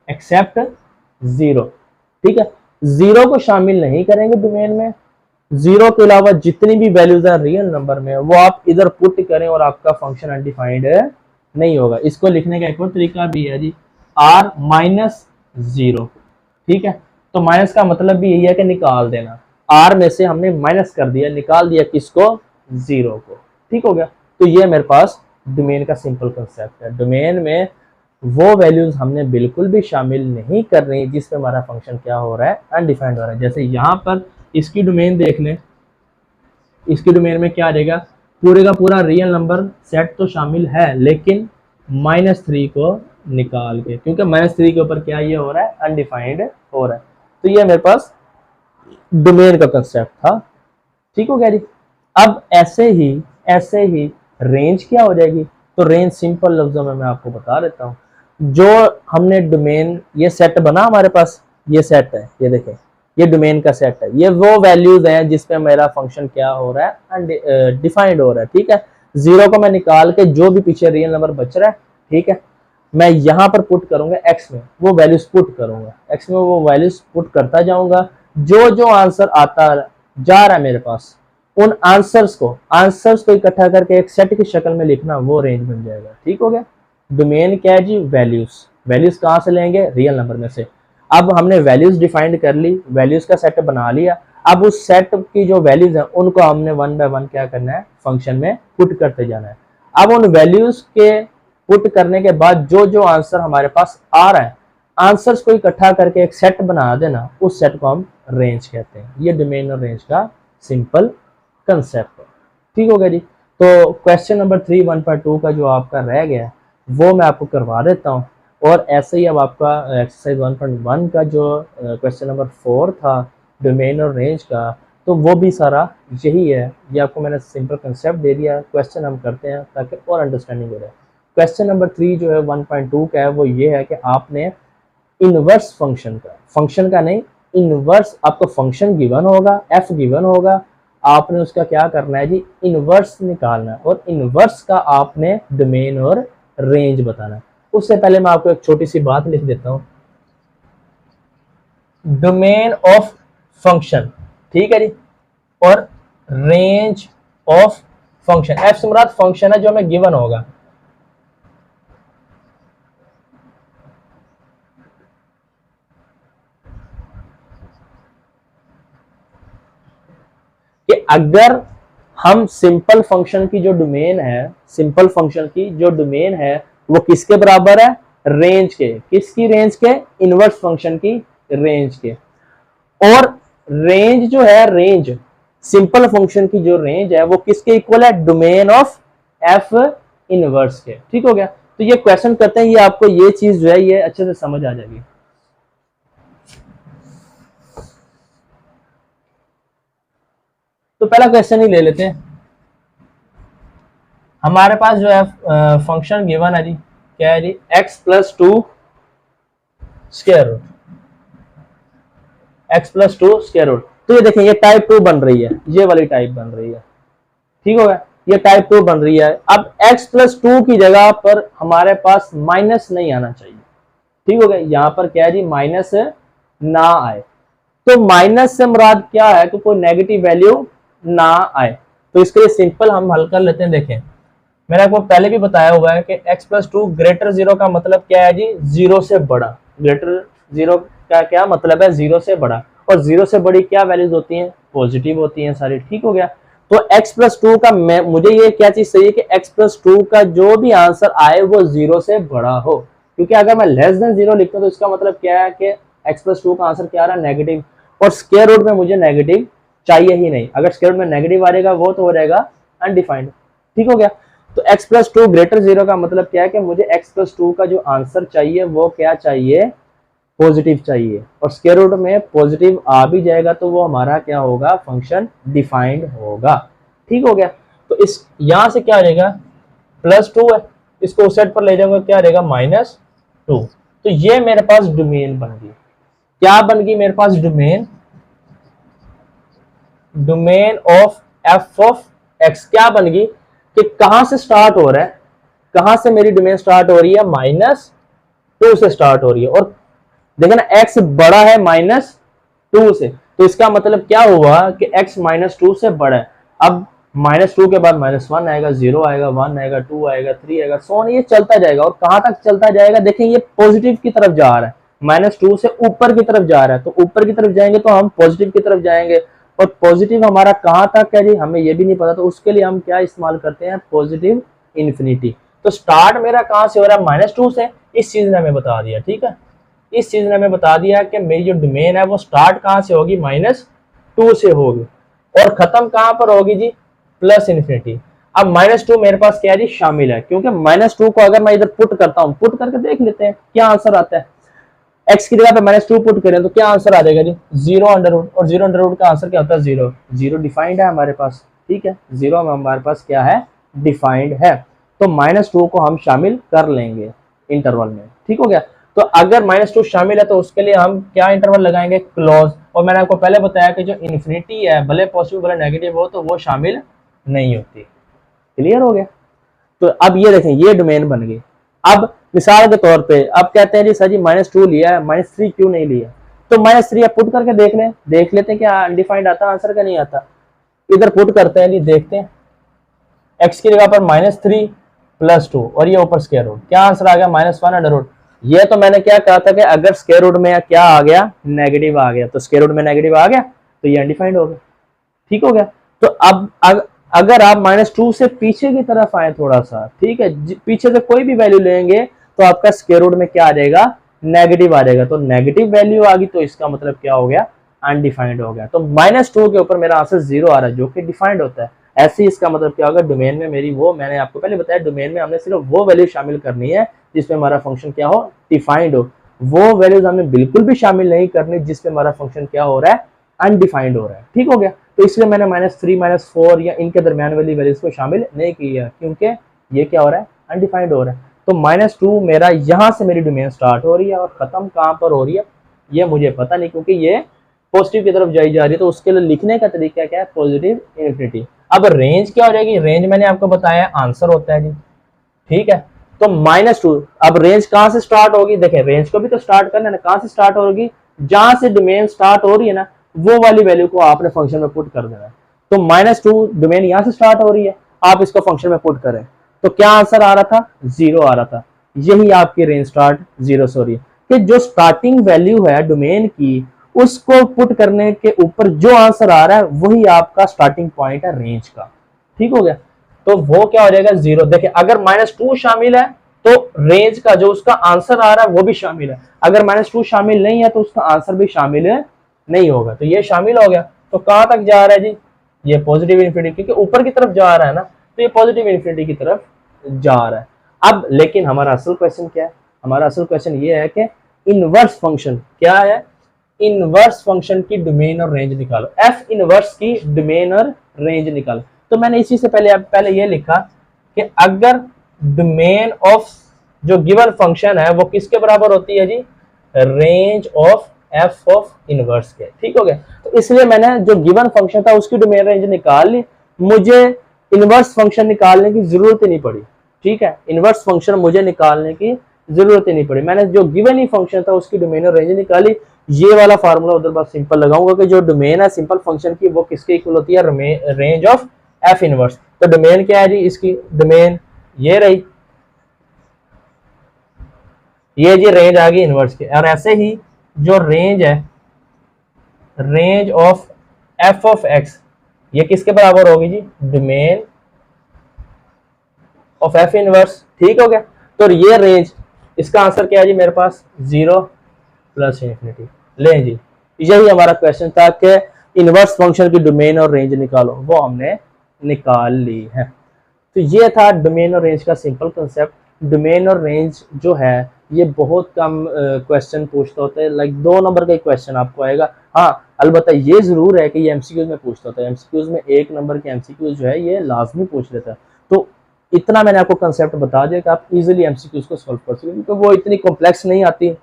Speaker 1: एक्सेप्ट 0, ठीक है। 0 को शामिल नहीं करेंगे डोमेन में, 0 के अलावा जितनी भी वैल्यूज है रियल नंबर में वो आप इधर पुट करें और आपका फंक्शन अनडिफाइंड नहीं होगा। इसको लिखने का एक और तरीका भी है जी, r माइनस 0, ठीक है। तो माइनस का मतलब भी यही है कि निकाल देना, r में से हमने माइनस कर दिया, निकाल दिया किसको, 0 को, ठीक हो गया। तो ये मेरे पास डोमेन का सिंपल कंसेप्ट है। डोमेन में वो वैल्यूज हमने बिल्कुल भी शामिल नहीं कर रही जिसमें हमारा फंक्शन क्या हो रहा है, अनडिफाइंड हो रहा है। जैसे यहाँ पर इसकी डोमेन देख लें, इसकी डोमेन में क्या आ जाएगा, पूरे का पूरा रियल नंबर सेट तो शामिल है, लेकिन -3 को निकाल के, क्योंकि -3 के ऊपर क्या ये हो रहा है, अनडिफाइंड हो रहा है। तो ये मेरे पास डोमेन का कंसेप्ट था, ठीक हो गया जी। अब ऐसे ही रेंज क्या हो जाएगी, तो रेंज सिंपल लफ्जों में मैं आपको बता देता हूँ। जो हमने डोमेन, ये सेट बना हमारे पास, ये सेट है, ये देखें, ये डोमेन का सेट है, ये वो वैल्यूज हैं जिसपे मेरा फंक्शन क्या हो रहा है, डिफाइंड हो रहा है, ठीक है। 0 को मैं निकाल के जो भी पीछे रियल नंबर बच रहा है, ठीक है, मैं यहाँ पर पुट करूंगा x में, वो वैल्यूज पुट करूंगा x में, वो वैल्यूज पुट करता जाऊंगा। जो जो आंसर आता जा रहा है मेरे पास, उन आंसर्स को इकट्ठा करके एक सेट की शक्ल में लिखना, वो रेंज बन जाएगा, ठीक हो गया। डोमेन क्या है जी, वैल्यूज कहाँ से लेंगे, रियल नंबर में से। अब हमने वैल्यूज डिफाइंड कर ली, वैल्यूज का सेट बना लिया। अब उस सेट की जो वैल्यूज हैं उनको हमने 1 बाय 1 क्या करना है, फंक्शन में पुट करते जाना है। अब उन वैल्यूज के पुट करने के बाद जो जो आंसर हमारे पास आ रहा है, आंसर्स को इकट्ठा करके एक सेट बना देना, उस सेट को हम रेंज कहते हैं। ये डोमेन और रेंज का सिंपल कंसेप्ट है, ठीक हो गया जी। तो क्वेश्चन नंबर 3 1.2 का जो आपका रह गया वो मैं आपको करवा देता हूँ। और ऐसे ही अब आपका एक्सरसाइज 1.1 का जो क्वेश्चन नंबर 4 था डोमेन और रेंज का, तो वो भी सारा यही है। ये आपको मैंने सिंपल कंसेप्ट दे दिया, क्वेश्चन हम करते हैं ताकि और अंडरस्टैंडिंग हो जाए। क्वेश्चन नंबर 3 जो है 1.2 का है, वो ये है कि आपने इनवर्स फंक्शन का नहीं, इनवर्स, आपको फंक्शन गिवन होगा, एफ गिवन होगा, आपने उसका क्या करना है जी, इनवर्स निकालना है, और इनवर्स का आपने डोमेन और रेंज बताना है। उससे पहले मैं आपको एक छोटी सी बात लिख देता हूं, डोमेन ऑफ फंक्शन, ठीक है जी, और रेंज ऑफ फंक्शन। एफ से मुराद फंक्शन है जो हमें गिवन होगा। कि अगर हम सिंपल फंक्शन की जो डोमेन है, सिंपल फंक्शन की जो डोमेन है वो किसके बराबर है, रेंज के। किसकी रेंज के, इनवर्स फंक्शन की रेंज के। और रेंज जो है, रेंज सिंपल फंक्शन की जो रेंज है वो किसके इक्वल है, डोमेन ऑफ एफ इनवर्स के, ठीक हो गया। तो ये क्वेश्चन करते हैं, ये आपको ये चीज जो है ये अच्छे से समझ आ जाएगी। तो पहला क्वेश्चन ही ले लेते हैं। हमारे पास जो है फंक्शन गिवन है जी, क्या है जी, x+2 square root, x+2 square root. तो ये देखें, ये टाइप 2 बन रही है, ये वाली टाइप बन रही है, ठीक हो गया, ये टाइप 2 बन रही है। अब x+2 की जगह पर हमारे पास माइनस नहीं आना चाहिए, ठीक हो गया। यहां पर क्या है जी, माइनस ना आए, तो माइनस से मुराद क्या है कि कोई नेगेटिव वैल्यू ना आए। तो इसके लिए सिंपल हम हल कर लेते हैं। देखें, मैंने आपको पहले भी बताया हुआ है कि x plus two greater zero का मतलब क्या है जी, जीरो से बड़ा। ग्रेटर जीरो का क्या मतलब है, जीरो से बड़ा। और जीरो से बड़ी क्या वैल्यूज होती हैं, पॉजिटिव होती हैं सारी। ठीक हो गया। तो x प्लस टू का मुझे ये क्या चीज चाहिए कि x प्लस टू का जो भी आंसर आए वो जीरो से बड़ा हो, क्योंकि अगर मैं लेस देन जीरो लिखता हूं तो इसका मतलब क्या है कि x प्लस टू का आंसर क्या आ रहा है, नेगेटिव। और स्क्वायर रूट में मुझे नेगेटिव चाहिए ही नहीं। अगर स्क्वायर रूट में नेगेटिव आ रहेगा वो तो हो रहेगा अनडिफाइंड। ठीक हो गया। तो x plus two greater zero का मतलब क्या है कि मुझे x प्लस टू का जो आंसर चाहिए वो क्या चाहिए, पॉजिटिव चाहिए। और स्क्वायर रूट में पॉजिटिव आ भी जाएगा तो वो हमारा क्या होगा, फंक्शन डिफाइंड होगा। ठीक हो गया। तो इस यहां से क्या आ जाएगा, प्लस टू है, इसको उस साइड पर ले जाऊंगा, क्या रहेगा, माइनस टू। तो ये मेरे पास डोमेन बन गई। क्या बन गई मेरे पास, domain, domain of F of X. क्या बन गई कि कहां से स्टार्ट हो रहा है, कहां से मेरी डोमेन स्टार्ट हो रही है, माइनस टू से स्टार्ट हो रही है। और देखो ना, x बड़ा है माइनस टू से, तो इसका मतलब क्या हुआ कि x माइनस टू से बड़ा है। अब माइनस टू के बाद माइनस वन आएगा, जीरो आएगा, वन आएगा, टू आएगा, थ्री आएगा, सो ये चलता जाएगा। और कहां तक चलता जाएगा, देखें ये पॉजिटिव की तरफ जा रहा है, माइनस टू से ऊपर की तरफ जा रहा है। तो ऊपर की तरफ जाएंगे तो हम पॉजिटिव की तरफ जाएंगे। और पॉजिटिव हमारा कहां तक है जी, हमें ये भी नहीं पता। तो उसके लिए हम क्या इस्तेमाल करते हैं, पॉजिटिव इन्फिनिटी। तो स्टार्ट मेरा कहां से हो रहा है, माइनस टू से। इस चीज ने हमें बता दिया। ठीक है, इस चीज ने हमें बता दिया कि मेरी जो डोमेन है वो स्टार्ट कहां से होगी, माइनस टू से होगी, और खत्म कहां पर होगी जी, प्लस इन्फिनिटी। अब माइनस टू मेरे पास क्या है जी, शामिल है, क्योंकि माइनस टू को अगर मैं इधर पुट करता हूं, पुट करके देख लेते हैं क्या आंसर आता है। एक्स की जगह पे माइनस टू पुट करें तो क्या आंसर आ जाएगा जी, जीरो अंडर रूट। और जीरो अंडर रूट का आंसर क्या होता है, जीरो। जीरो डिफाइंड है हमारे पास। ठीक है, जीरो में हमारे पास क्या है, डिफाइंड है। तो माइनस टू को हम शामिल कर लेंगे इंटरवल में। ठीक हो गया। तो अगर माइनस टू शामिल है तो उसके लिए हम क्या इंटरवल लगाएंगे, क्लोज। और मैंने आपको पहले बताया कि जो इन्फिनिटी है, भले पॉजिटिव भले नेगेटिव हो, तो वो शामिल नहीं होती। क्लियर हो गया। तो अब ये देखें, ये डोमेन बन गई। अब मिसाल के तौर पे अब कहते हैं जी सर जी माइनस टू लिया है, माइनस थ्री क्यों नहीं लिया। तो माइनस थ्री पुट करके देख लेते हैं क्या अनडिफाइंड आता आंसर का, नहीं आता। इधर पुट करते हैं जी, देखते हैं। एक्स की जगह पर माइनस थ्री प्लस टू, और ये ऊपर स्क्वायर रूट, क्या आंसर आ गया, माइनस वन अंडर रूट। ये तो मैंने क्या कहा था कि अगर स्क्वायर रूट में क्या आ गया, नेगेटिव आ गया, तो स्क्वायर रूट में नेगेटिव आ गया तो ये अनडिफाइंड हो गया। ठीक हो गया। तो अब अगर आप माइनस टू से पीछे की तरफ आए थोड़ा सा, ठीक है, पीछे से कोई भी वैल्यू लेंगे तो आपका स्क्वायर रूट में क्या आ जाएगा, नेगेटिव आ जाएगा। तो नेगेटिव वैल्यू आ गई तो इसका मतलब क्या हो गया, अनडिफाइंड हो गया। तो माइनस टू के ऊपर मेरा आंसर जीरो आ रहा है, जो कि डिफाइंड होता है। ऐसे ही इसका मतलब क्या होगा, डोमेन में मेरी वो, मैंने आपको पहले बताया, डोमेन में हमने सिर्फ वो वैल्यू शामिल करनी है जिसमें हमारा फंक्शन क्या हो, डिफाइंड हो। वो वैल्यूज हमें बिल्कुल भी शामिल नहीं करनी जिसमें हमारा फंक्शन क्या हो रहा है, अनडिफाइंड हो रहा है। ठीक हो गया। तो इसलिए मैंने माइनस थ्री माइनस फोर या इनके दरमियान वाली वैल्यूज को शामिल नहीं किया, क्योंकि ये क्या हो रहा है, अनडिफाइंड हो रहा है। तो माइनस टू मेरा यहां से मेरी डोमेन स्टार्ट हो रही है, और खत्म कहां पर हो रही है ये मुझे पता नहीं, क्योंकि ये पॉजिटिव की तरफ जाई जा रही है। तो उसके लिए लिखने का तरीका क्या है, पॉजिटिव इन्फिनिटी। अब रेंज क्या हो जाएगी, रेंज मैंने आपको बताया आंसर होता है जी। ठीक है। तो माइनस टू, अब रेंज कहां से स्टार्ट होगी, देखें रेंज को भी तो स्टार्ट करना है ना, कहां से स्टार्ट होगी, जहां से डोमेन स्टार्ट हो रही है ना, वो वाली वैल्यू को आपने फंक्शन में पुट कर देना है। तो माइनस टू डोमेन यहां से स्टार्ट हो रही है, आप इसको फंक्शन में पुट करें तो क्या आंसर आ रहा था, जीरो आ रहा था। यही आपकी रेंज स्टार्ट जीरो से हो रही है कि जो स्टार्टिंग वैल्यू है डोमेन की, उसको पुट करने के ऊपर जो आंसर आ रहा है वही आपका स्टार्टिंग पॉइंट है रेंज का। ठीक हो गया। तो वो क्या हो जाएगा, जीरो। देखिए अगर माइनस टू शामिल है तो रेंज का जो उसका आंसर आ रहा है वो भी शामिल है। अगर माइनस टू शामिल नहीं है तो उसका आंसर भी शामिल नहीं होगा। तो ये शामिल हो गया। तो कहां तक जा रहा है जी, ये पॉजिटिव इन्फिनिटी, क्योंकि ऊपर की तरफ जा रहा है ना, तो ये पॉजिटिव इन्फिनिटी की तरफ जा रहा है। अब लेकिन हमारा असल क्वेश्चन क्या है, हमारा असल क्वेश्चन ये है कि इनवर्स फंक्शन क्या है, इनवर्स फंक्शन की डोमेन और रेंज निकालो, एफ इनवर्स की डोमेन और रेंज निकालो। तो मैंने इसी से पहले ये लिखा कि अगर डोमेन ऑफ जो गिवन फंक्शन है वो किसके बराबर होती है जी, range of F of inverse के। ठीक हो गया। तो इसलिए मैंने जो गिवन फंक्शन था उसकी डोमेन रेंज निकाल ली, मुझे इनवर्स फंक्शन निकालने की जरूरत ही नहीं पड़ी। ठीक है, इनवर्स फंक्शन मुझे निकालने की जरूरत ही नहीं पड़ी। मैंने जो गिवन ही फंक्शन था उसकी डोमेन और रेंज निकाली, ये वाला फार्मूला उधर बस सिंपल लगाऊंगा कि जो डोमेन है सिंपल फंक्शन की वो किसके इक्वल होती है, रेंज ऑफ एफ इनवर्स। तो डोमेन क्या है जी इसकी, डोमेन ये रही, ये जी रेंज आ गई इनवर्स की। और ऐसे ही जो रेंज है, range of F of x, ये किसके बराबर होगी जी, डोमेन ऑफ एफ इनवर्स। ठीक हो गया। तो ये रेंज, इसका आंसर क्या है जी मेरे पास, 0 प्लस इन्फिनिटी। ले जी, यही हमारा क्वेश्चन था कि इनवर्स फंक्शन की डोमेन और रेंज निकालो, वो हमने निकाल ली है। तो ये था डोमेन और रेंज का सिंपल कंसेप्ट। डोमेन और रेंज जो है ये बहुत कम क्वेश्चन पूछता होता है, लाइक 2 नंबर का क्वेश्चन आपको आएगा। हाँ अलबत्ता ये जरूर है कि ये एमसीक्यूज में पूछता होता है, एमसीक्यूज में 1 नंबर के एमसीक्यूज जो है ये लाजमी पूछ लेता है। तो इतना मैंने आपको कंसेप्ट बता दिया कि आप इजीली एमसीक्यूज को सॉल्व कर सकते, क्योंकि वो इतनी कॉम्प्लेक्स नहीं आती,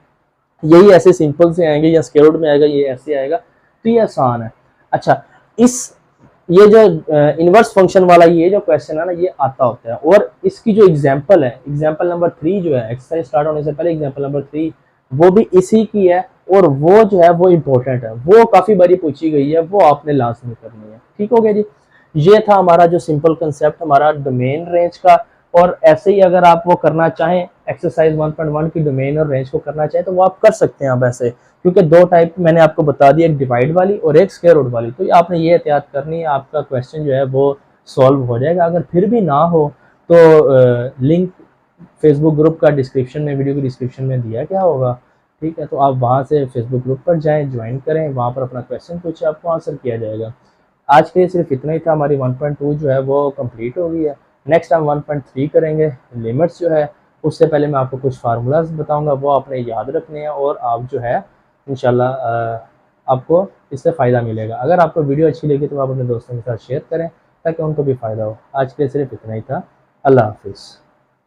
Speaker 1: यही ऐसे सिंपल से आएंगे, या स्क्वायर रूट में आएगा, ये ऐसे आएगा, तो ये आसान है। अच्छा, इस ये जो इनवर्स फंक्शन वाला ये जो क्वेश्चन है ना, ये आता होता है। और इसकी जो एग्जांपल है, एग्जांपल नंबर 3 जो है, एक्सरसाइज स्टार्ट होने से पहले एग्जांपल नंबर 3 वो भी इसी की है, और वो जो है वो इंपॉर्टेंट है, वो काफी बारी पूछी गई है, वो आपने लाजमी करनी है। ठीक हो गया जी। ये था हमारा जो सिंपल कंसेप्ट हमारा डोमेन रेंज का। और ऐसे ही अगर आप वो करना चाहें, एक्सरसाइज 1.1 की डोमेन और रेंज को करना चाहें तो वो आप कर सकते हैं आप ऐसे, क्योंकि 2 टाइप मैंने आपको बता दिया, एक डिवाइड वाली और एक स्क्वायर रूट वाली। तो आपने ये एहतियात करनी है, आपका क्वेश्चन जो है वो सॉल्व हो जाएगा। अगर फिर भी ना हो तो लिंक फेसबुक ग्रुप का डिस्क्रिप्शन में, वीडियो के डिस्क्रिप्शन में दिया क्या होगा, ठीक है। तो आप वहाँ से फेसबुक ग्रुप पर जाएं, ज्वाइन करें, वहाँ पर अपना क्वेश्चन पूछे, आपको आंसर किया जाएगा। आज के लिए सिर्फ इतना ही था। हमारी 1.2 जो है वो कंप्लीट हो गई है। नेक्स्ट हम 1.3 करेंगे, लिमिट्स जो है। उससे पहले मैं आपको कुछ फार्मूलाज बताऊंगा, वो आपने याद रखने हैं, और आप जो है इंशाल्लाह आपको इससे फ़ायदा मिलेगा। अगर आपको वीडियो अच्छी लगी तो आप अपने दोस्तों के साथ शेयर करें ताकि उनको भी फ़ायदा हो। आज के लिए सिर्फ इतना ही था। अल्लाह हाफिज़।